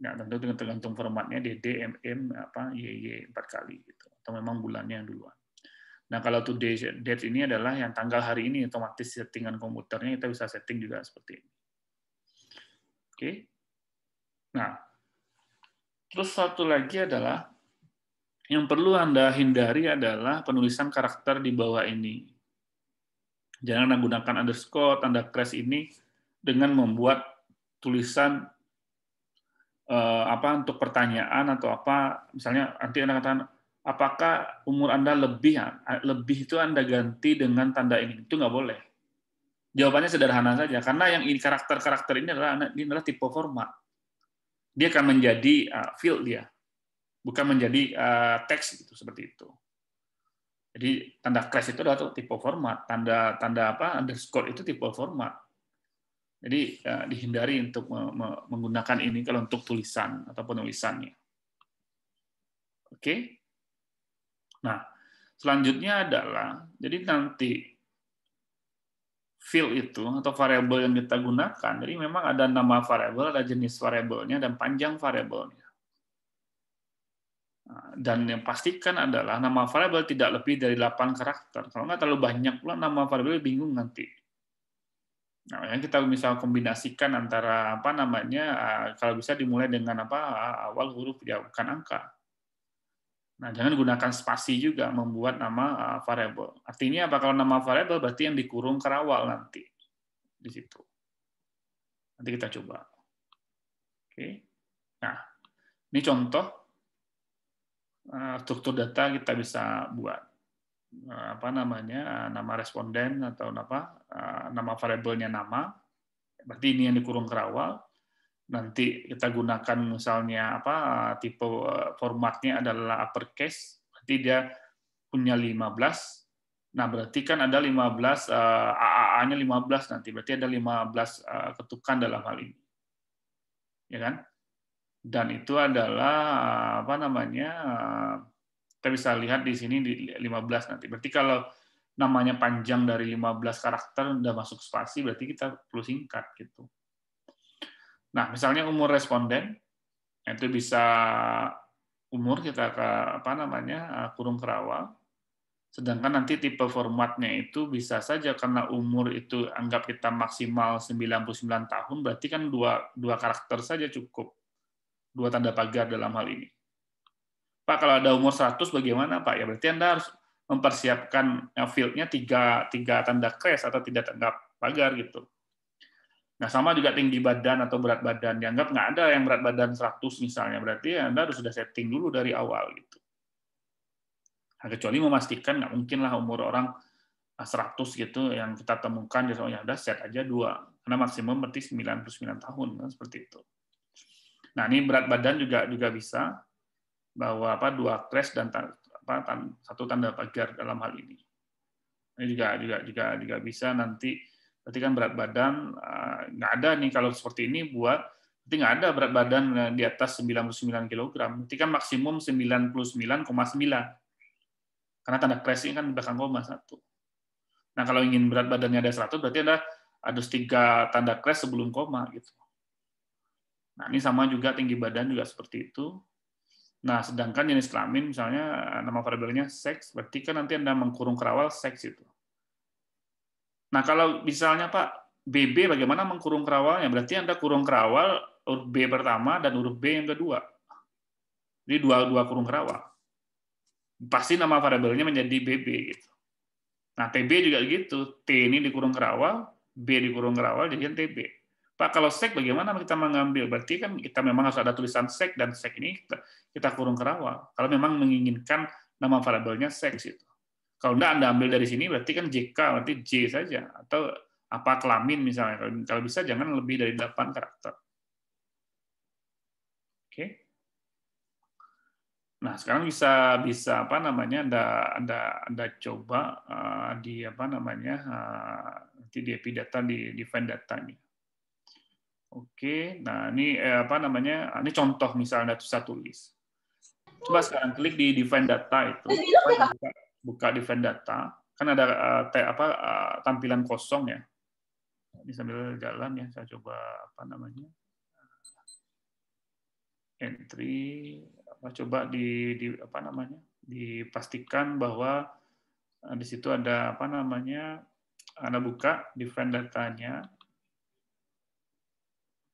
A: nah, tentu tergantung formatnya DD, MM, YY 4 kali gitu, atau memang bulannya yang duluan. Nah, kalau today date ini adalah yang tanggal hari ini, otomatis settingan komputernya kita bisa setting juga seperti ini. Oke. Nah, terus satu lagi adalah yang perlu Anda hindari adalah penulisan karakter di bawah ini. Jangan menggunakan underscore, tanda crash ini dengan membuat tulisan untuk pertanyaan atau misalnya nanti Anda katakan apakah umur Anda lebih itu Anda ganti dengan tanda ini, itu nggak boleh. Jawabannya sederhana saja, karena yang ini karakter ini adalah tipe format. Dia akan menjadi field dia, bukan menjadi teks gitu, seperti itu. Jadi tanda crash itu adalah tipe format, tanda underscore itu tipe format. Jadi dihindari untuk menggunakan ini kalau untuk tulisan atau penulisannya. Oke. Nah, selanjutnya adalah jadi nanti field itu atau variabel yang kita gunakan. Jadi memang ada nama variabel, ada jenis variabelnya dan panjang variabelnya. Dan yang pastikan adalah nama variabel tidak lebih dari 8 karakter. Kalau nggak terlalu banyak pula nama variabel bingung nanti. Nah, yang kita bisa kombinasikan antara kalau bisa dimulai dengan awal huruf ya bukan angka. Nah, jangan gunakan spasi juga membuat nama variabel. Artinya apa? Kalau nama variabel berarti yang dikurung kerawal nanti di situ. Nanti kita coba. Oke. Nah, ini contoh struktur data kita bisa buat nama responden atau nama variabelnya nama. Berarti ini yang dikurung kerawal. Nanti kita gunakan misalnya tipe formatnya adalah uppercase, berarti dia punya 15. Nah, berarti kan ada 15 AAA-nya 15 nanti, berarti ada 15 ketukan dalam hal ini. Ya kan? Dan itu adalah kita bisa lihat di sini di 15 nanti. Berarti kalau namanya panjang dari 15 karakter udah masuk spasi, berarti kita perlu singkat gitu. Nah, misalnya umur responden itu bisa umur kita kurung kerawal. Sedangkan nanti tipe formatnya itu bisa saja karena umur itu anggap kita maksimal 99 tahun, berarti kan dua karakter saja cukup. 2 tanda pagar dalam hal ini. Pak, kalau ada umur 100 bagaimana, Pak? Ya berarti Anda harus mempersiapkan field-nya 3 tanda crash atau 3 tanda pagar gitu. Nah, sama juga tinggi badan atau berat badan. Dianggap nggak ada yang berat badan 100 misalnya, berarti Anda harus sudah setting dulu dari awal gitu. Nah, kecuali memastikan nggak mungkin lah umur orang 100 gitu yang kita temukan, ya udah set aja 2. Karena maksimum berarti 99 tahun, kan, seperti itu. Nah, ini berat badan juga bisa, bahwa 2 crash dan 1 tanda pagar dalam hal ini. Ini juga bisa nanti. Berarti kan berat badan nggak ada nih kalau seperti ini berarti nggak ada berat badan di atas 99 kg. Berarti kan maksimum 99,9. Karena tanda crash ini kan di belakang koma 1. Nah, kalau ingin berat badannya ada 100, berarti ada 3 tanda crash sebelum koma gitu. Nah, ini sama juga tinggi badan juga seperti itu. Nah, sedangkan jenis kelamin misalnya nama variabelnya seks, berarti kan nanti Anda mengkurung kerawal seks itu. Nah, kalau misalnya Pak, BB bagaimana mengkurung kerawalnya? Berarti Anda kurung kerawal huruf B pertama dan huruf B yang kedua. Jadi dua kurung kerawal. Pasti nama variabelnya menjadi BB gitu. Nah, TB juga gitu. T ini dikurung kerawal, B dikurung kerawal, jadi TB. Pak, kalau sek bagaimana kita mengambil? Berarti kan kita memang harus ada tulisan sek, dan sek ini kita kurung kerawal. Kalau memang menginginkan nama variabelnya seks itu. Kalau enggak Anda ambil dari sini, berarti kan JK, berarti J saja. Atau kelamin misalnya. Kalau bisa jangan lebih dari 8 karakter. Oke. Nah, sekarang bisa Anda coba di nanti di API data di define datanya. Oke. Nah, ini ini contoh misalnya Anda bisa tulis. Coba sekarang klik di define data itu. Buka define data, kan ada tampilan kosong ya. Ini sambil jalan ya, saya coba entry, coba dipastikan bahwa di situ ada Anda buka define datanya.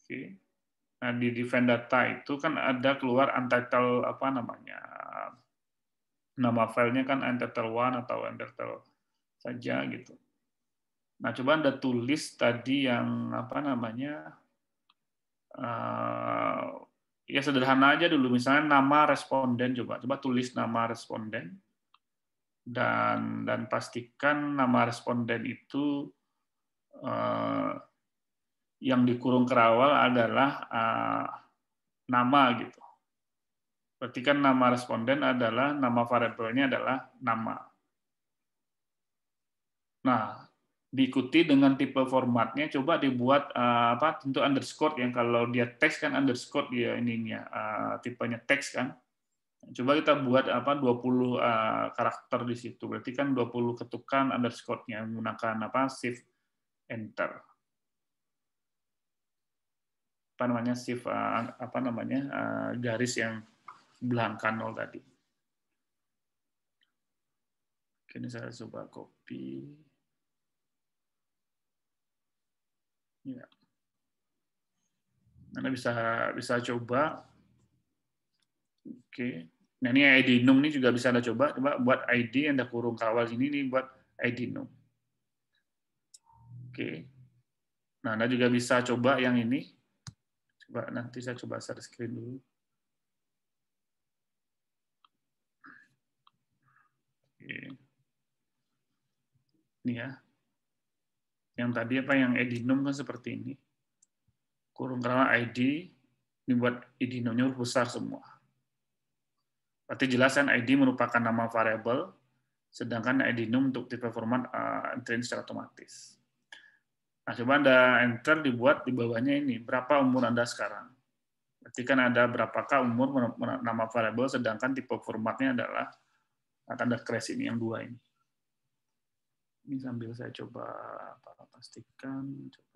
A: Oke. Nah, di define data itu kan ada keluar untitled nama filenya kan untitled 1 atau untitled saja gitu. Nah, coba Anda tulis tadi yang ya sederhana aja dulu, misalnya nama responden, coba tulis nama responden dan pastikan nama responden itu yang dikurung kerawal adalah nama gitu. Berarti kan nama responden adalah nama variabelnya adalah nama. Nah, diikuti dengan tipe formatnya, coba dibuat tentu underscore yang kalau dia teks kan underscore dia ininya tipenya teks kan. Coba kita buat 20 karakter di situ. Berarti kan 20 ketukan underscore-nya menggunakan shift enter. Shift garis yang belakang 0 tadi. Oke, ini saya coba copy. Ya. Anda bisa coba. Oke. Nah, ini ID num ini juga bisa Anda coba buat ID Anda kurung kawal ini buat ID num. Oke. Nah, Anda juga bisa coba yang ini. Coba nanti saya coba share screen dulu. Oke. Ini ya. Yang tadi yang ID num kan seperti ini. Kurung kawal ID ini buat ID num-nya besar semua. Berarti jelas kan ID merupakan nama variabel, sedangkan ID num untuk tipe format entry secara otomatis. Nah, coba Anda enter dibuat di bawahnya ini, berapa umur Anda sekarang. Berarti kan ada berapakah umur nama variabel, sedangkan tipe formatnya adalah tanda crash ini, yang 2 ini. Ini sambil saya coba pastikan. Coba.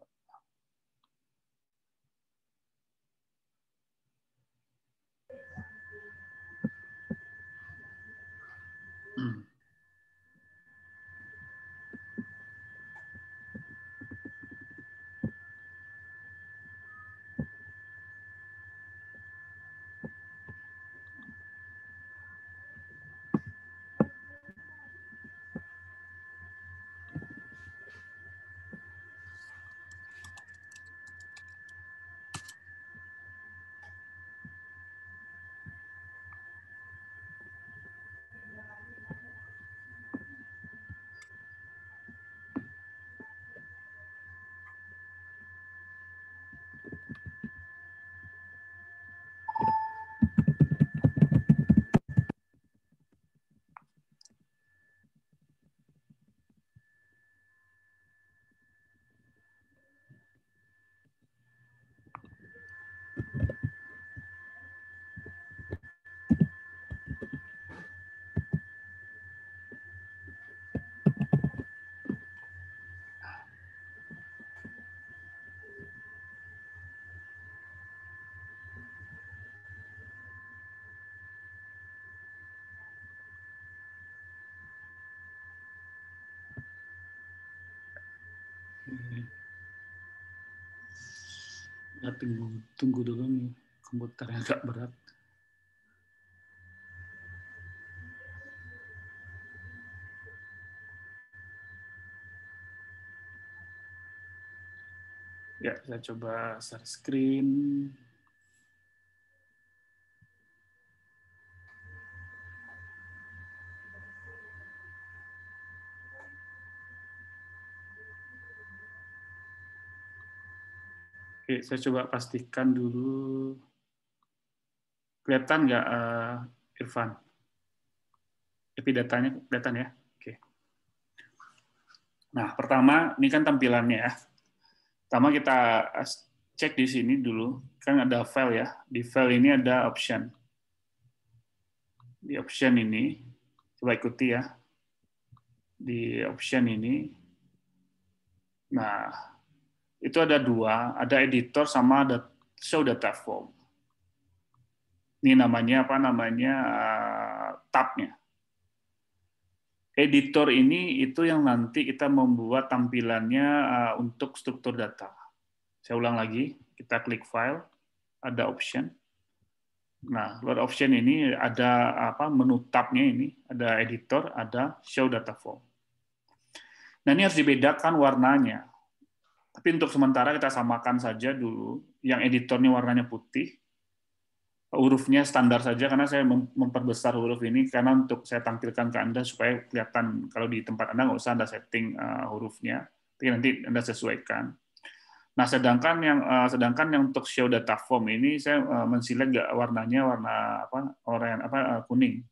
A: Ya, tunggu dulu nih, komputernya agak berat. Ya, saya coba share screen. Oke, saya coba pastikan dulu. Kelihatan nggak, Irfan? API datanya kelihatan ya? Oke. Nah, pertama, ini kan tampilannya ya. Pertama kita cek di sini dulu. Kan ada file ya. Di file ini ada option. Di option ini, coba ikuti ya. Di option ini, nah, itu ada 2, ada editor sama ada show data form. Ini namanya tab-nya. Editor ini itu yang nanti kita membuat tampilannya untuk struktur data. Saya ulang lagi, kita klik file, ada option. Nah, load option ini ada menu tab-nya ini, ada editor, ada show data form. Nah, ini harus dibedakan warnanya. Tapi untuk sementara kita samakan saja dulu, yang editornya warnanya putih, hurufnya standar saja karena saya memperbesar huruf ini karena untuk saya tampilkan ke Anda supaya kelihatan kalau di tempat Anda nggak usah Anda setting hurufnya, tapi nanti Anda sesuaikan. Nah, sedangkan yang untuk show data form ini saya menselect warnanya warna kuning.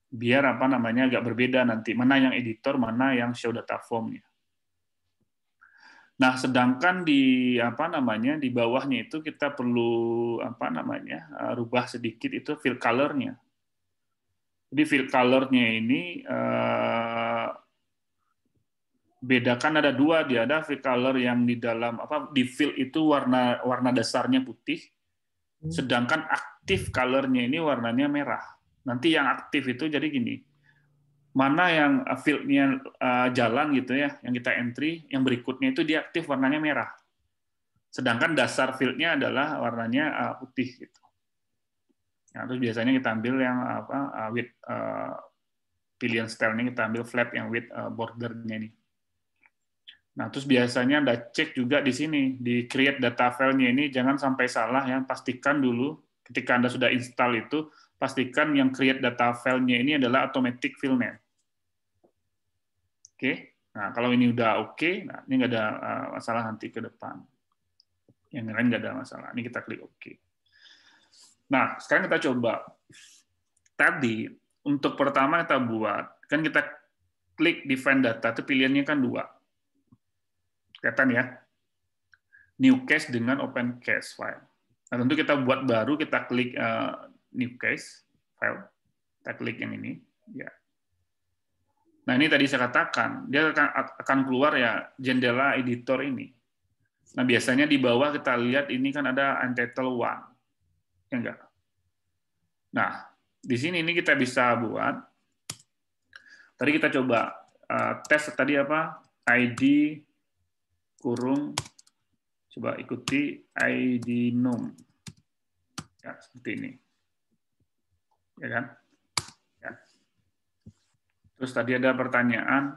A: biar apa namanya agak berbeda nanti mana yang editor, mana yang show data form-nya. Nah, sedangkan di apa namanya di bawahnya itu kita perlu apa namanya rubah sedikit itu fill color-nya. Jadi fill color-nya ini bedakan ada dua, dia ada fill color yang di dalam apa di fill itu warna dasarnya putih, sedangkan aktif color-nya ini warnanya merah. Nanti yang aktif itu jadi gini, mana yang field-nya jalan gitu ya, yang kita entry, yang berikutnya itu dia aktif warnanya merah. Sedangkan dasar field-nya adalah warnanya putih gitu. Nah, terus biasanya kita ambil yang apa with pilihan style-nya kita ambil flat yang with border-nya nih. Nah, terus biasanya ada cek juga di sini di create data file-nya ini jangan sampai salah ya, pastikan dulu ketika Anda sudah install itu pastikan yang create data file-nya ini adalah automatic fill name. Oke. Nah, kalau ini udah oke, nah ini nggak ada masalah nanti ke depan. Yang lain nggak ada masalah. Ini kita klik oke. Nah, sekarang kita coba. Tadi, untuk pertama kita buat, kan kita klik define data, itu pilihannya kan dua. Kelihatan ya? New case dengan open case file. Nah, tentu kita buat baru, kita klik new case file. Kita klik yang ini. Ya. Nah, ini tadi saya katakan, dia akan keluar ya jendela editor ini. Nah, biasanya di bawah kita lihat ini kan ada untitled one. Ya enggak? Nah, di sini ini kita bisa buat. Tadi kita coba tes tadi apa? ID kurung, coba ikuti ID num. Ya, seperti ini. Ya kan? Ya. Terus tadi ada pertanyaan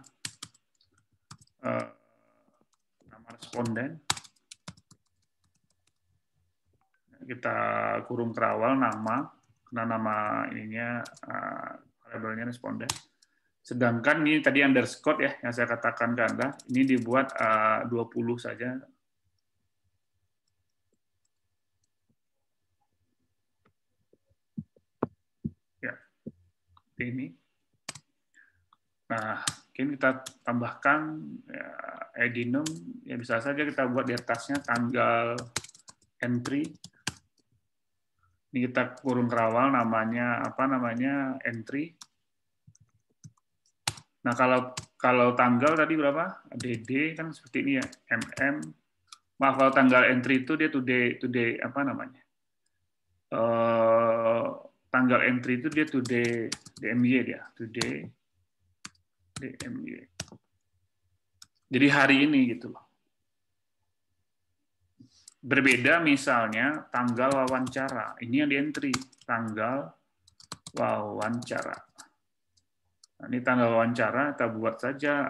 A: nama responden. Kita kurung kerawal nama, karena nama ininya variabelnya responden. Sedangkan ini tadi underscore ya yang saya katakan ke Anda, ini dibuat 20 saja. Ya, ini. Nah, mungkin kita tambahkan ya, ID num, ya bisa saja kita buat di atasnya tanggal entry. Ini kita kurung kerawal namanya apa namanya entry. Nah, kalau tanggal tadi berapa? DD kan seperti ini ya, MM. Maaf, kalau tanggal entry itu dia today apa namanya? Tanggal entry itu dia today DMY dia, today DMY. Jadi hari ini gitu loh. Berbeda misalnya tanggal wawancara. Ini yang di entry, tanggal wawancara. Nah, ini tanggal wawancara kita buat saja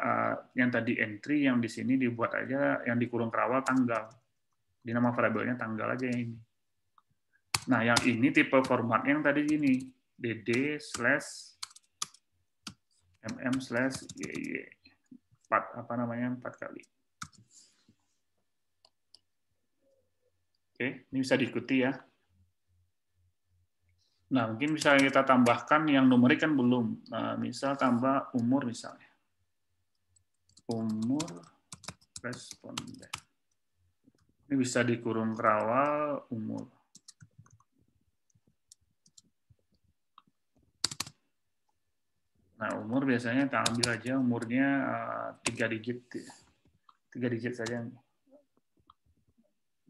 A: yang tadi entry, yang di sini dibuat aja yang dikurung kerawal tanggal. Di nama variabelnya tanggal aja yang ini. Nah, yang ini tipe format yang tadi gini, dd/mm/yy. 4 kali. Oke, ini bisa diikuti ya. Nah, mungkin bisa kita tambahkan yang numerik kan belum. Nah, misal tambah umur misalnya. Umur responden. Ini bisa dikurung kerawal umur. Nah, umur biasanya kita ambil aja umurnya 3 digit. 3 digit saja.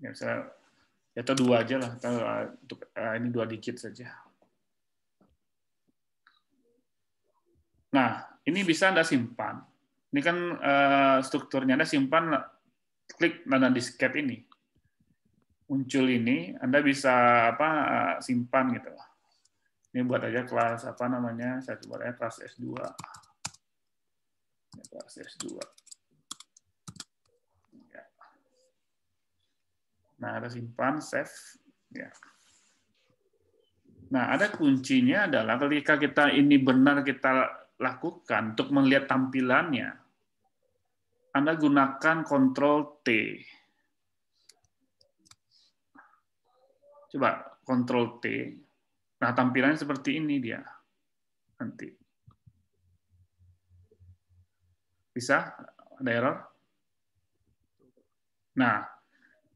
A: Ya, saya atau 2 aja lah. Untuk ini 2 digit saja. Nah, ini bisa Anda simpan. Ini kan strukturnya Anda simpan, klik tanda disket ini. Muncul ini, Anda bisa simpan gitu. Ini buat aja kelas apa namanya? Saya buat aja kelas S2. Ya, kelas S2. Ya. Nah, ada simpan, save. Ya. Nah, ada kuncinya adalah ketika kita ini benar kita lakukan untuk melihat tampilannya, Anda gunakan Ctrl+T. Coba Ctrl+T. Nah, tampilannya seperti ini dia. Nanti. Bisa? Ada error? Nah,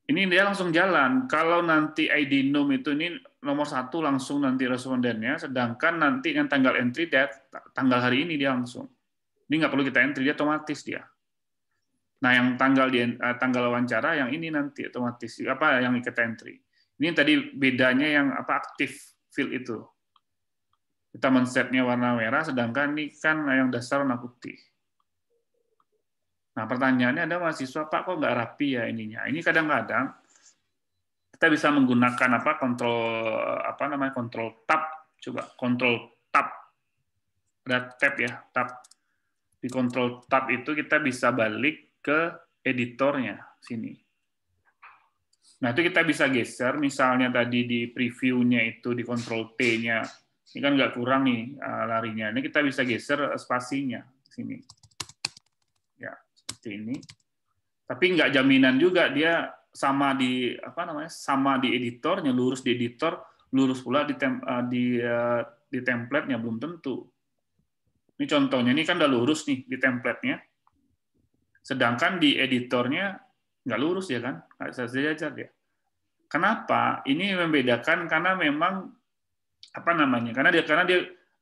A: ini dia langsung jalan. Kalau nanti ID num itu ini nomor 1 langsung nanti respondennya, sedangkan nanti yang tanggal entry tanggal hari ini dia langsung. Ini nggak perlu kita entry, dia otomatis dia. Nah, yang tanggal wawancara yang ini nanti otomatis apa yang kita entry. Ini tadi bedanya yang apa aktif field itu. Kita men-setnya warna merah, sedangkan ini kan yang dasar warna putih. Nah, pertanyaannya ada mahasiswa, Pak, kok nggak rapi ya ininya? Ini kadang-kadang kita bisa menggunakan kontrol tab. Coba kontrol tab. Ada tab ya, tab. Di kontrol tab itu kita bisa balik ke editornya sini. Nah, itu kita bisa geser, misalnya tadi di preview-nya itu di kontrol T-nya, ini kan nggak kurang nih larinya. Ini kita bisa geser spasinya sini. Ya, seperti ini. Tapi nggak jaminan juga dia sama di editornya, lurus di editor, lurus pula di template-nya, belum tentu. Ini contohnya, ini kan udah lurus nih di template-nya, sedangkan di editornya nggak lurus ya kan, nggak sejajar dia. Kenapa? Ini membedakan karena memang karena dia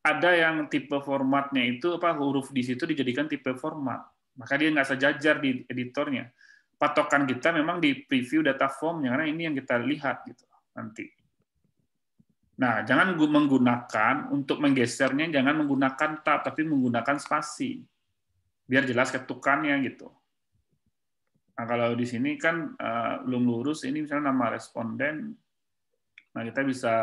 A: ada yang tipe formatnya itu huruf di situ dijadikan tipe format, maka dia nggak sejajar di editornya. Patokan kita memang di preview data formnya, karena ini yang kita lihat gitu nanti. Nah, jangan menggunakan untuk menggesernya, jangan menggunakan tab, tapi menggunakan spasi, biar jelas ketukannya gitu. Nah, kalau di sini kan belum lurus, ini misalnya nama responden, nah kita bisa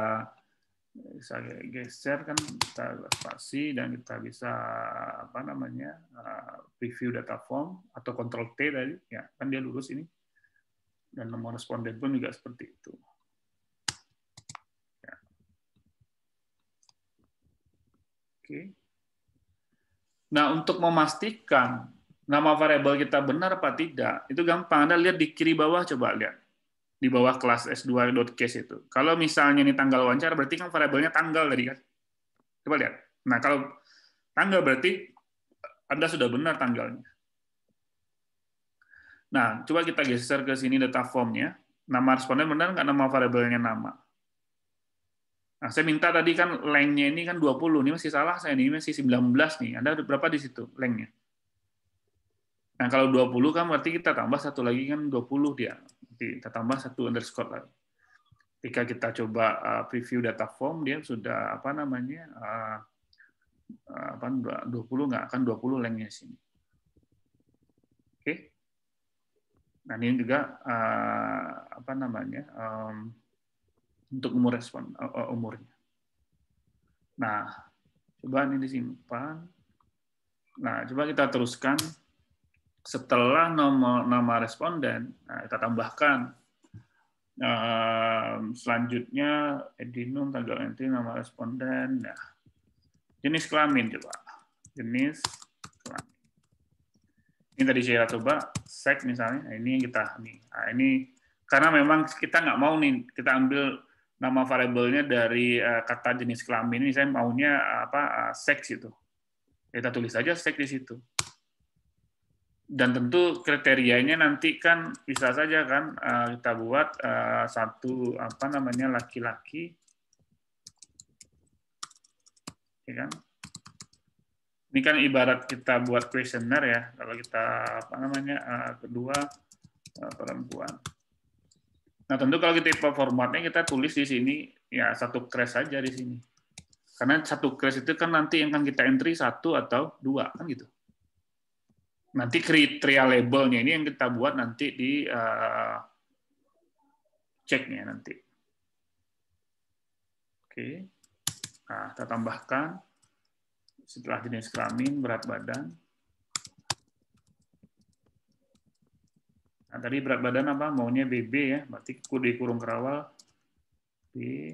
A: geser kan, kita spasi dan kita bisa preview data form atau Ctrl T tadi, ya kan dia lurus ini, dan nomor responden pun juga seperti itu. Ya. Oke. Nah, untuk memastikan nama variabel kita benar apa tidak, itu gampang. Anda lihat di kiri bawah, coba lihat. Di bawah kelas S2.case itu. Kalau misalnya ini tanggal wawancara, berarti kan variabelnya tanggal tadi kan. Coba lihat. Nah, kalau tanggal berarti Anda sudah benar tanggalnya. Nah, coba kita geser ke sini data formnya. Nama responden benar nggak nama variabelnya nama? Nah, saya minta tadi kan lengthnya ini kan 20. Ini masih salah saya, ini masih 19 nih. Anda berapa di situ lengthnya? Nah, kalau 20 kan berarti kita tambah satu lagi kan 20 dia. Kita tambah satu underscore lagi. Ketika kita coba preview data form, dia sudah 20 nggak akan 20 lengthnya sini. Oke. Nah, ini juga untuk umurnya. Nah, coba ini disimpan. Nah, coba kita teruskan. Setelah nama responden, nah, kita tambahkan selanjutnya edinum, tanggal entry, nama responden. Nah, jenis kelamin coba. Jenis kelamin. Ini tadi saya coba sek misalnya. Nah, ini yang kita ini karena memang kita nggak mau nih kita ambil nama variabelnya dari kata jenis kelamin ini. Saya maunya seks itu. Kita tulis aja seks di situ. Dan tentu kriterianya nanti kan bisa saja kan kita buat satu laki-laki, ya kan? Ini kan ibarat kita buat kuesioner ya. Kalau kita kedua perempuan. Nah tentu kalau kita formatnya kita tulis di sini ya satu crash saja di sini. Karena satu crash itu kan nanti yang akan kita entry 1 atau 2 kan gitu. Nanti kriteria labelnya ini yang kita buat nanti di ceknya nanti. Oke. Nah, kita tambahkan setelah jenis kelamin, berat badan. Nah, tadi berat badan apa? Maunya BB ya, berarti di kurung kerawal B.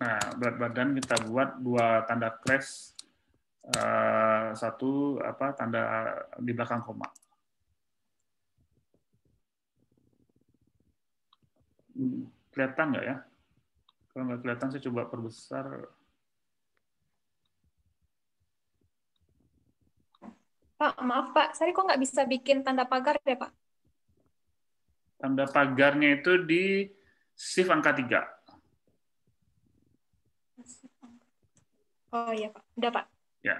A: Nah, berat badan kita buat 2 tanda crash, satu tanda di belakang koma. Kelihatan nggak ya? Kalau nggak kelihatan, saya coba perbesar.
B: Pak, maaf Pak, saya kok nggak bisa bikin tanda pagar ya Pak?
A: Tanda pagarnya itu di shift angka 3.
B: Oh iya Pak, udah Pak.
A: Ya,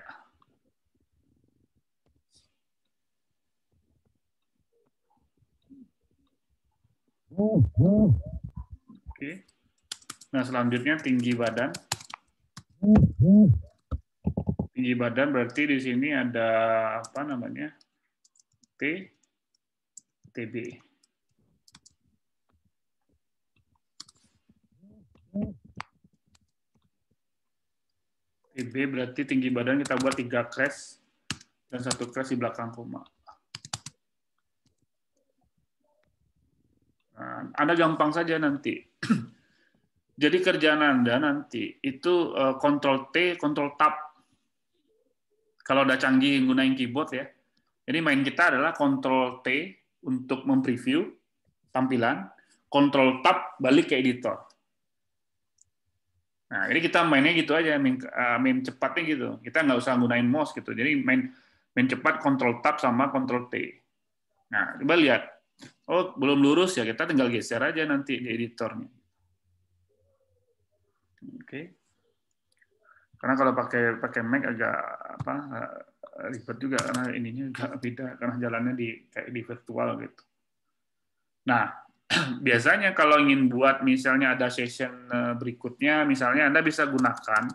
A: oke. Nah, selanjutnya tinggi badan. Tinggi badan berarti di sini ada apa namanya? TB. TB berarti tinggi badan kita buat 3 crash dan 1 crash di belakang koma. Nah, Anda gampang saja nanti. Jadi kerjaan Anda nanti itu Ctrl T, Ctrl Tab. Kalau udah canggih gunain keyboard ya. Jadi main kita adalah Ctrl T untuk mempreview tampilan, Ctrl Tab balik ke editor. Nah, jadi kita mainnya gitu aja, main cepatnya gitu. Kita nggak usah gunain mouse gitu. Jadi main cepat Ctrl Tab sama Ctrl T. Nah, coba lihat. Oh, belum lurus ya, kita tinggal geser aja nanti di editornya. Oke. Karena kalau pakai Mac agak apa ribet juga karena ininya agak beda karena jalannya kayak di virtual gitu. Nah, biasanya kalau ingin buat misalnya ada session berikutnya, misalnya Anda bisa gunakan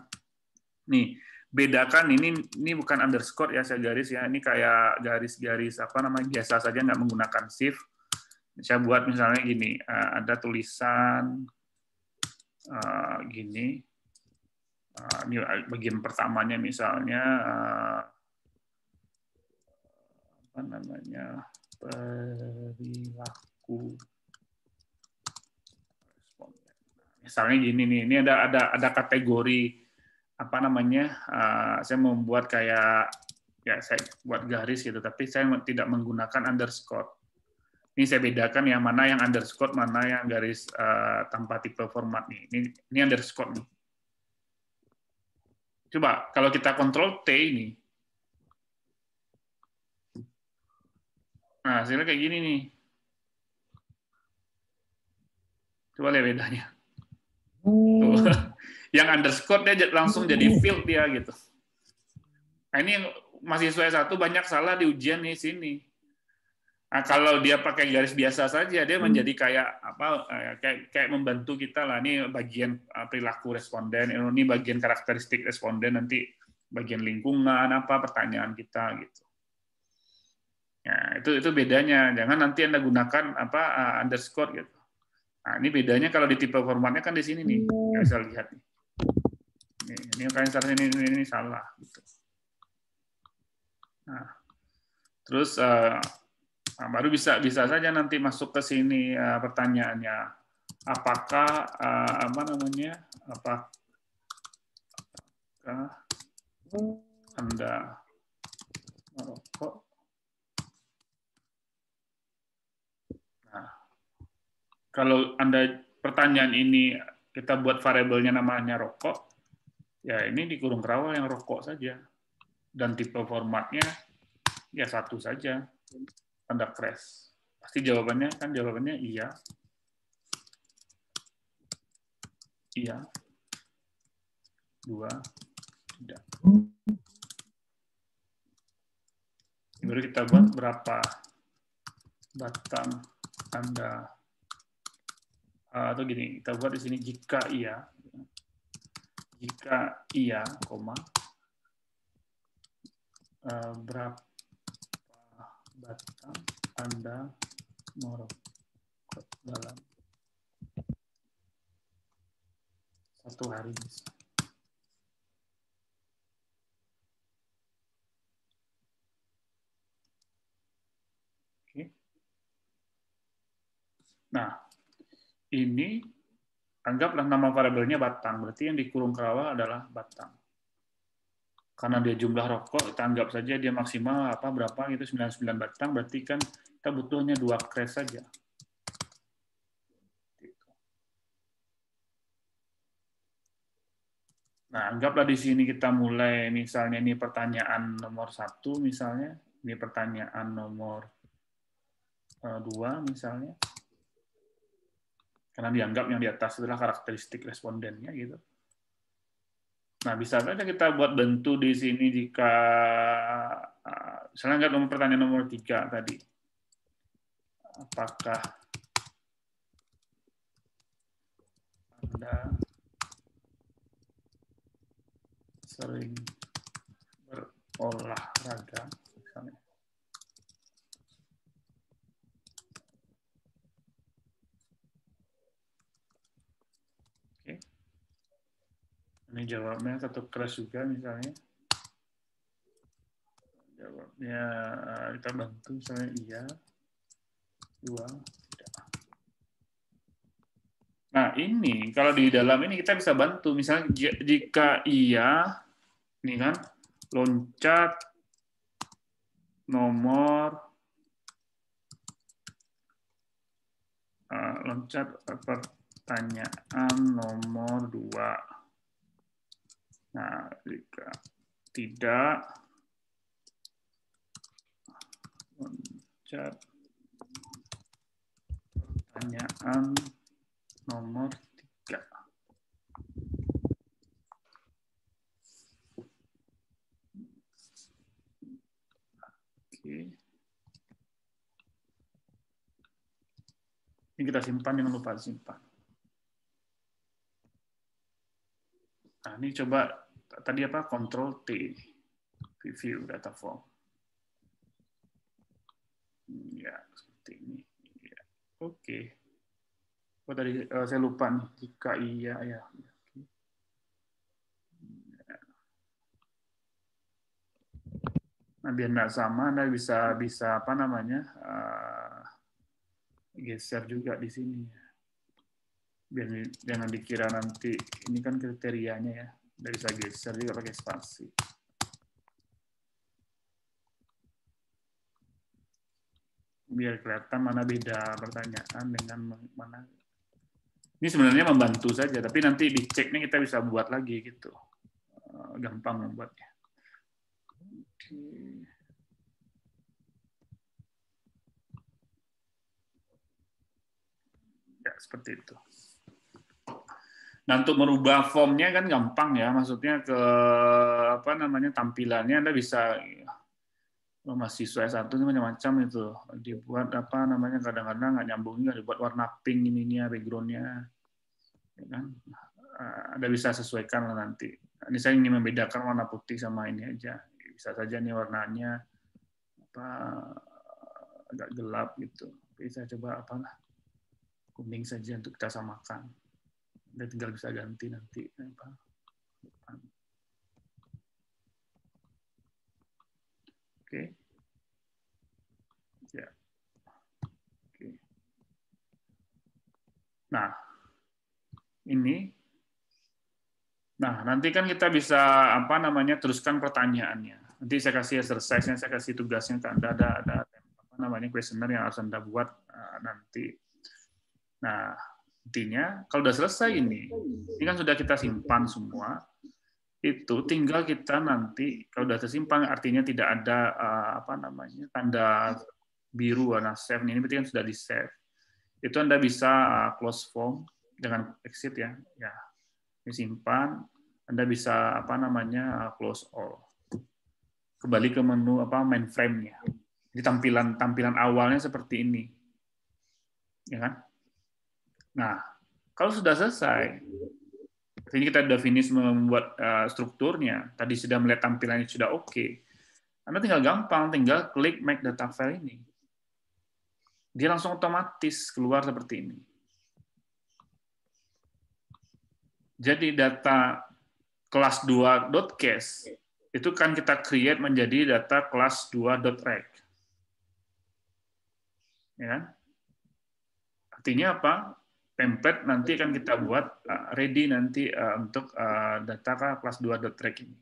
A: nih, bedakan ini bukan underscore ya, saya garis ya, ini kayak garis-garis apa namanya biasa saja nggak menggunakan shift. Saya buat misalnya gini, ada tulisan gini. Ini bagian pertamanya misalnya apa namanya perilaku responden. Misalnya gini nih, ini ada kategori apa namanya? Saya membuat kayak ya saya buat garis gitu, tapi saya tidak menggunakan underscore. Ini saya bedakan yang mana yang underscore, mana yang garis tanpa tipe format nih. Ini underscore nih. Coba kalau kita Ctrl T ini, nah hasilnya kayak gini nih. Coba lihat bedanya. Tuh. Yang underscore dia langsung jadi field dia gitu. Nah, ini yang mahasiswa S1 banyak salah di ujian nih sini. Nah, kalau dia pakai garis biasa saja, dia menjadi kayak apa? Kayak membantu kita lah. Ini bagian perilaku responden, ini bagian karakteristik responden, nanti bagian lingkungan apa pertanyaan kita gitu. Ya, itu bedanya. Jangan nanti Anda gunakan apa underscore gitu. Nah, ini bedanya kalau di tipe formatnya kan di sini nih. Nggak bisa lihat nih. Ini kan ini salah gitu. Nah, terus baru bisa saja nanti masuk ke sini pertanyaannya, apakah apa namanya, apakah Anda merokok? Nah, kalau Anda pertanyaan ini kita buat variabelnya namanya rokok, ya ini di kurung kerawal yang rokok saja, dan tipe formatnya ya satu saja, tanda crash. Pasti jawabannya iya. Iya. 2, tidak. Baru kita buat berapa batang Anda atau gini, kita buat di sini jika iya, koma berapa batang Anda merokok dalam 1 hari. Oke. Nah, ini anggaplah nama variabelnya batang, berarti yang dikurung kerawal adalah batang. Karena dia jumlah rokok, kita anggap saja dia maksimal berapa itu 99 batang, berarti kan kita butuh hanya 2 crash saja. Nah, anggaplah di sini kita mulai misalnya ini pertanyaan nomor 1 misalnya, Ini pertanyaan nomor 2 misalnya. Karena dianggap yang di atas adalah karakteristik respondennya gitu. Nah, bisa saja kita buat bentuk di sini jika misalnya nggak pertanyaan nomor 3 tadi. Apakah Anda sering berolahraga misalnya? Oke. Ini jawabnya satu keras juga misalnya. Jawabnya kita bantu misalnya iya, 2, tidak. Nah, ini kalau di dalam ini kita bisa bantu. Misalnya jika iya, ini kan loncat nomor pertanyaan nomor 2. Nah, jika tidak, loncat pertanyaan nomor 3. Oke. Ini kita simpan, jangan lupa simpan. Nah, ini coba tadi apa? Ctrl T, preview data form. Ya, seperti ini. Ya. Oke. Oh, tadi saya lupa nih. Jika iya, ya. Nah, biar nggak sama, Anda bisa apa namanya? Geser juga di sini. Biar jangan dikira nanti ini kan kriterianya ya. Anda bisa geser juga pakai spasi. Biar kelihatan mana beda pertanyaan dengan mana. Ini sebenarnya membantu saja, tapi nanti diceknya kita bisa buat lagi gitu. Gampang membuatnya. Oke. Ya, seperti itu. Nah, untuk merubah formnya kan gampang ya, maksudnya ke apa namanya tampilannya Anda bisa mahasiswa S1 itu macam-macam itu dibuat apa namanya kadang-kadang nggak nyambung juga dibuat warna pink ininya backgroundnya, ya kan? Anda bisa sesuaikan lah nanti. Ini saya ingin membedakan warna putih sama ini aja, bisa saja nih warnanya apa agak gelap gitu. Bisa coba apalah kuning saja untuk kita samakan. Anda tinggal bisa ganti nanti apa. Oke. Ya. Oke. Nah, ini. Nah, nanti kan kita bisa apa namanya teruskan pertanyaannya. Nanti saya kasih exercise-nya, saya kasih tugasnya ke Anda ada apa namanya questionnaire yang harus Anda buat nanti. Nah, intinya kalau sudah selesai ini kan sudah kita simpan semua. Itu tinggal kita nanti kalau sudah tersimpan artinya tidak ada apa namanya tanda biru warna save ini berarti kan sudah di save. Itu Anda bisa close form dengan exit ya. Ya. Disimpan, Anda bisa apa namanya close all. Kembali ke menu apa mainframe-nya. Jadi tampilan awalnya seperti ini. Ya kan? Nah, kalau sudah selesai, ini kita sudah finish membuat strukturnya, tadi sudah melihat tampilannya sudah oke. Anda tinggal gampang, tinggal klik make data file ini. Dia langsung otomatis keluar seperti ini. Jadi data kelas 2.case itu kan kita create menjadi data kelas 2.reg. Ya kan? Artinya apa? Template nanti akan kita buat ready nanti untuk data kelas 2.reg ini.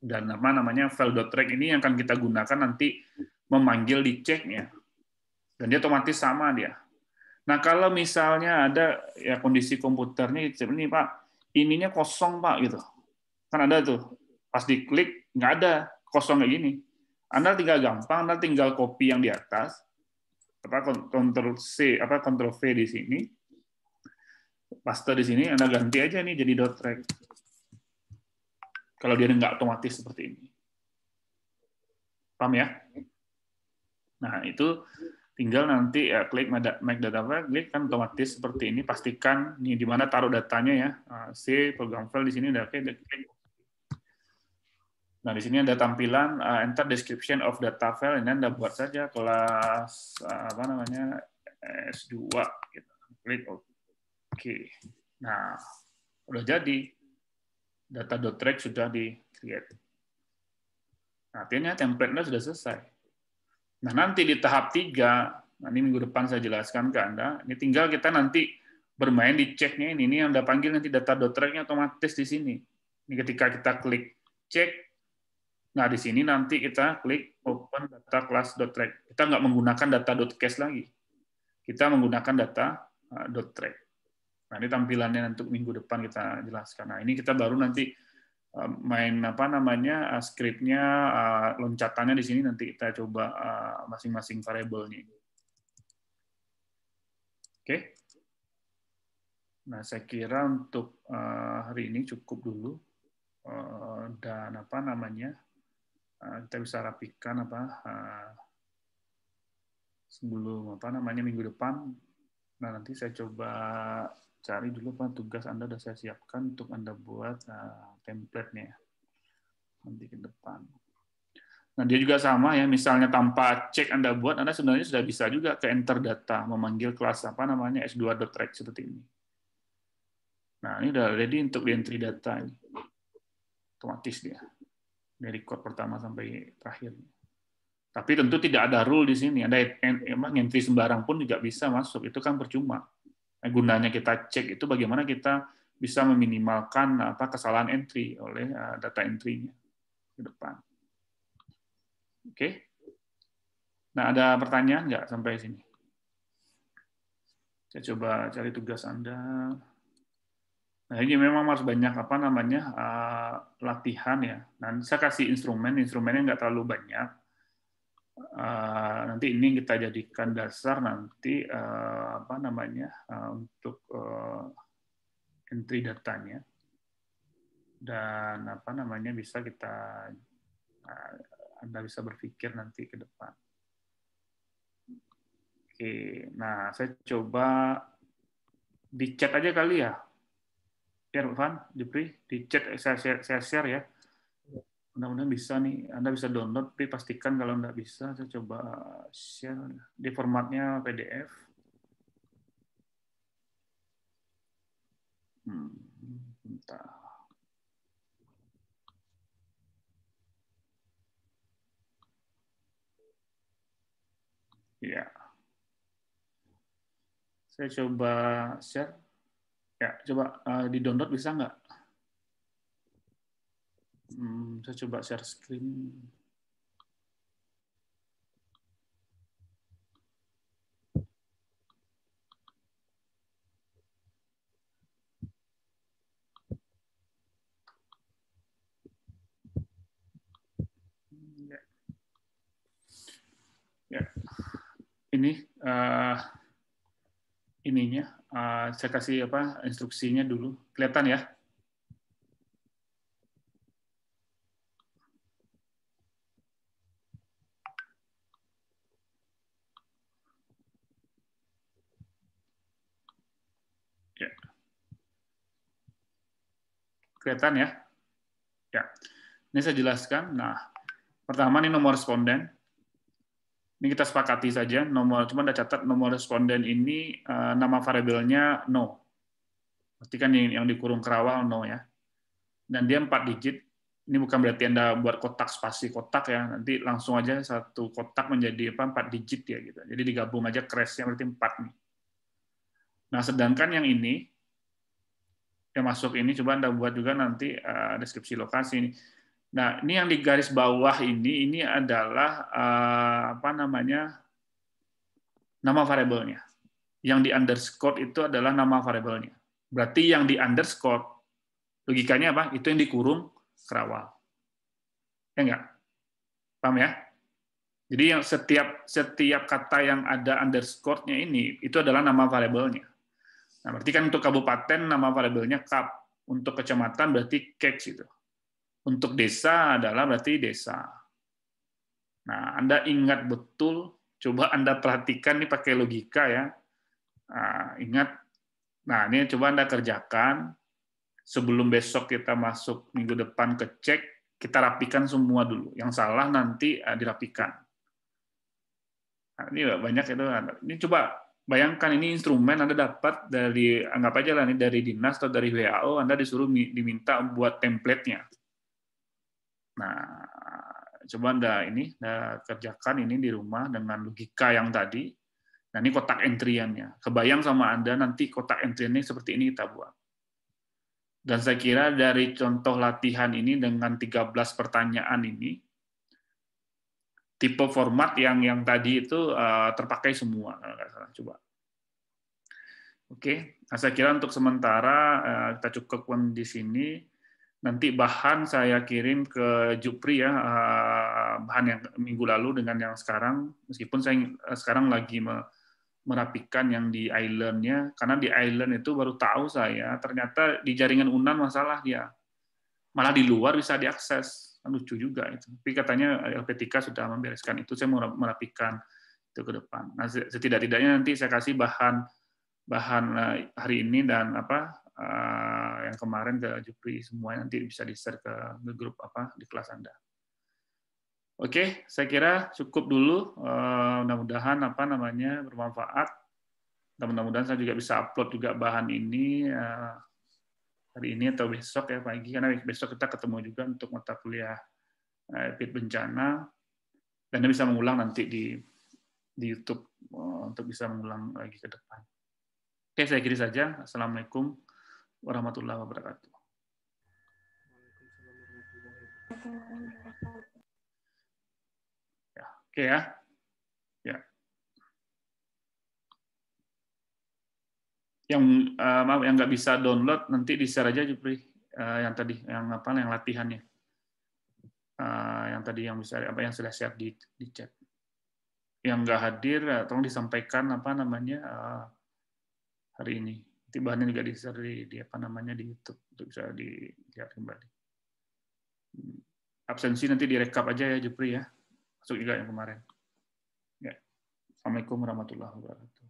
A: Dan apa namanya file.reg ini yang akan kita gunakan nanti memanggil di check-nya. Dan dia otomatis sama dia. Nah, kalau misalnya ada ya kondisi komputernya ini Pak, ininya kosong Pak gitu. Kan ada tuh. Pas diklik nggak ada, kosong kayak gini. Anda tinggal gampang, Anda tinggal copy yang di atas, Ctrl C, Ctrl V di sini, paste di sini, Anda ganti aja nih jadi .rect. Kalau dia nggak otomatis seperti ini. Paham ya? Nah, itu tinggal nanti klik make data file, klik kan otomatis seperti ini, pastikan nih di mana taruh datanya ya. C program file di sini udah klik. Nah, di sini ada tampilan enter description of data file, ini Anda buat saja kelas S2 gitu. Klik oke. Nah, udah jadi data.rect sudah di create. Nah, artinya template-nya sudah selesai. Nah, nanti di tahap 3, ini minggu depan saya jelaskan ke Anda, ini tinggal kita nanti bermain di cek-nya ini yang Anda panggil nanti data.rect-nya otomatis di sini. Ini ketika kita klik cek, nah, di sini nanti kita klik open data class.rect. Kita nggak menggunakan data.cache lagi. Kita menggunakan data.rect. Nah, ini tampilannya untuk minggu depan kita jelaskan. Nah, ini kita baru nanti main script-nya, loncatannya di sini nanti kita coba masing-masing variabelnya. Oke. Nah, saya kira untuk hari ini cukup dulu. Dan kita bisa rapikan sebelum minggu depan. Nah, nanti saya coba cari dulu tugas Anda sudah saya siapkan untuk Anda buat template-nya nanti ke depan. Nah, dia juga sama ya, misalnya tanpa cek Anda buat, Anda sebenarnya sudah bisa juga ke enter data, memanggil kelas s2.rect seperti ini. Nah, ini udah ready untuk di entry data ini. Otomatis dia. Dari record pertama sampai terakhir. Tapi tentu tidak ada rule di sini. Ada entry sembarang pun juga bisa masuk. Itu kan percuma. Nah, gunanya kita cek itu bagaimana kita bisa meminimalkan kesalahan entry oleh data entry-nya ke depan. Oke. Nah, ada pertanyaan nggak sampai sini? Saya coba cari tugas Anda. Nah, ini memang harus banyak latihan ya. Nanti saya kasih instrumennya nggak terlalu banyak. Nanti ini kita jadikan dasar nanti untuk entry datanya dan bisa kita Anda bisa berpikir nanti ke depan. Oke, nah saya coba di chat aja kali ya. Irfan, Jepri, di chat saya share ya. Mudah-mudahan bisa nih, Anda bisa download, tapi pastikan kalau nggak bisa, saya coba share di formatnya PDF. Bentar. Ya. Saya coba share. Ya, coba di-download bisa nggak? Saya coba share screen. Ya. Ini ininya saya kasih instruksinya dulu. Kelihatan ya? Ya. Kelihatan ya? Ya. Ini saya jelaskan. Nah, pertama ini nomor responden. Ini kita sepakati saja nomor, cuma ada catat nomor responden ini nama variabelnya no. Berarti kan yang dikurung kerawal no ya. Dan dia 4 digit. Ini bukan berarti Anda buat kotak spasi kotak ya. Nanti langsung aja satu kotak menjadi 4 digit ya gitu. Jadi digabung aja crashnya berarti 4 nih. Nah, sedangkan yang ini yang masuk ini coba Anda buat juga nanti deskripsi lokasi ini. Nah, ini yang di garis bawah ini adalah nama variabelnya. Yang di underscore itu adalah nama variabelnya. Berarti yang di underscore logikanya apa? Itu yang dikurung kerawal. Ya enggak? Paham ya? Jadi yang setiap kata yang ada underscore-nya ini itu adalah nama variabelnya. Nah, berarti kan untuk kabupaten nama variabelnya kap, untuk kecamatan berarti keks itu. Untuk desa adalah berarti desa. Nah, Anda ingat betul, coba Anda perhatikan nih pakai logika ya. Nah, ingat, nah ini coba Anda kerjakan. Sebelum besok kita masuk minggu depan ke cek, kita rapikan semua dulu. Yang salah nanti dirapikan. Nah, ini banyak itu. Ini coba bayangkan ini instrumen Anda dapat dari, anggap aja lah ini dari dinas atau dari WHO, Anda disuruh diminta buat template-nya. Nah, coba Anda kerjakan ini di rumah dengan logika yang tadi. Nah, ini kotak entry-nya. Kebayang sama Anda nanti kotak entry-nya seperti ini kita buat. Dan saya kira dari contoh latihan ini dengan 13 pertanyaan ini, tipe format yang tadi itu terpakai semua. Coba. Oke, nah, saya kira untuk sementara kita cukupkan di sini. Nanti bahan saya kirim ke Jupri ya, bahan yang minggu lalu dengan yang sekarang. Meskipun saya sekarang lagi merapikan yang di island-nya, karena di island itu baru tahu saya ternyata di jaringan UNAN masalah dia, malah di luar bisa diakses. Lucu juga itu. Tapi katanya LPTK sudah membereskan itu. Saya mau merapikan itu ke depan. Nah, setidak-tidaknya nanti saya kasih bahan hari ini dan yang kemarin ke Jupri semuanya nanti bisa di-share ke grup di kelas Anda. Oke, saya kira cukup dulu. Mudah-mudahan bermanfaat. Dan mudah-mudahan saya juga bisa upload juga bahan ini hari ini atau besok ya pagi, karena besok kita ketemu juga untuk mata kuliah EPID bencana, dan Anda bisa mengulang nanti di YouTube untuk bisa mengulang lagi ke depan. Oke, saya kira saja. Assalamualaikum warahmatullahi wabarakatuh. Ya, oke ya. Ya. Yang maaf yang nggak bisa download nanti di-share aja Jupri yang tadi yang latihannya. Yang tadi yang bisa yang sudah share di chat. Yang nggak hadir tolong disampaikan hari ini. Nanti bahannya juga di-share di YouTube untuk bisa dilihat kembali. Absensi nanti direkap aja ya Jupri ya. Masuk juga yang kemarin. Ya. Assalamualaikum warahmatullahi wabarakatuh.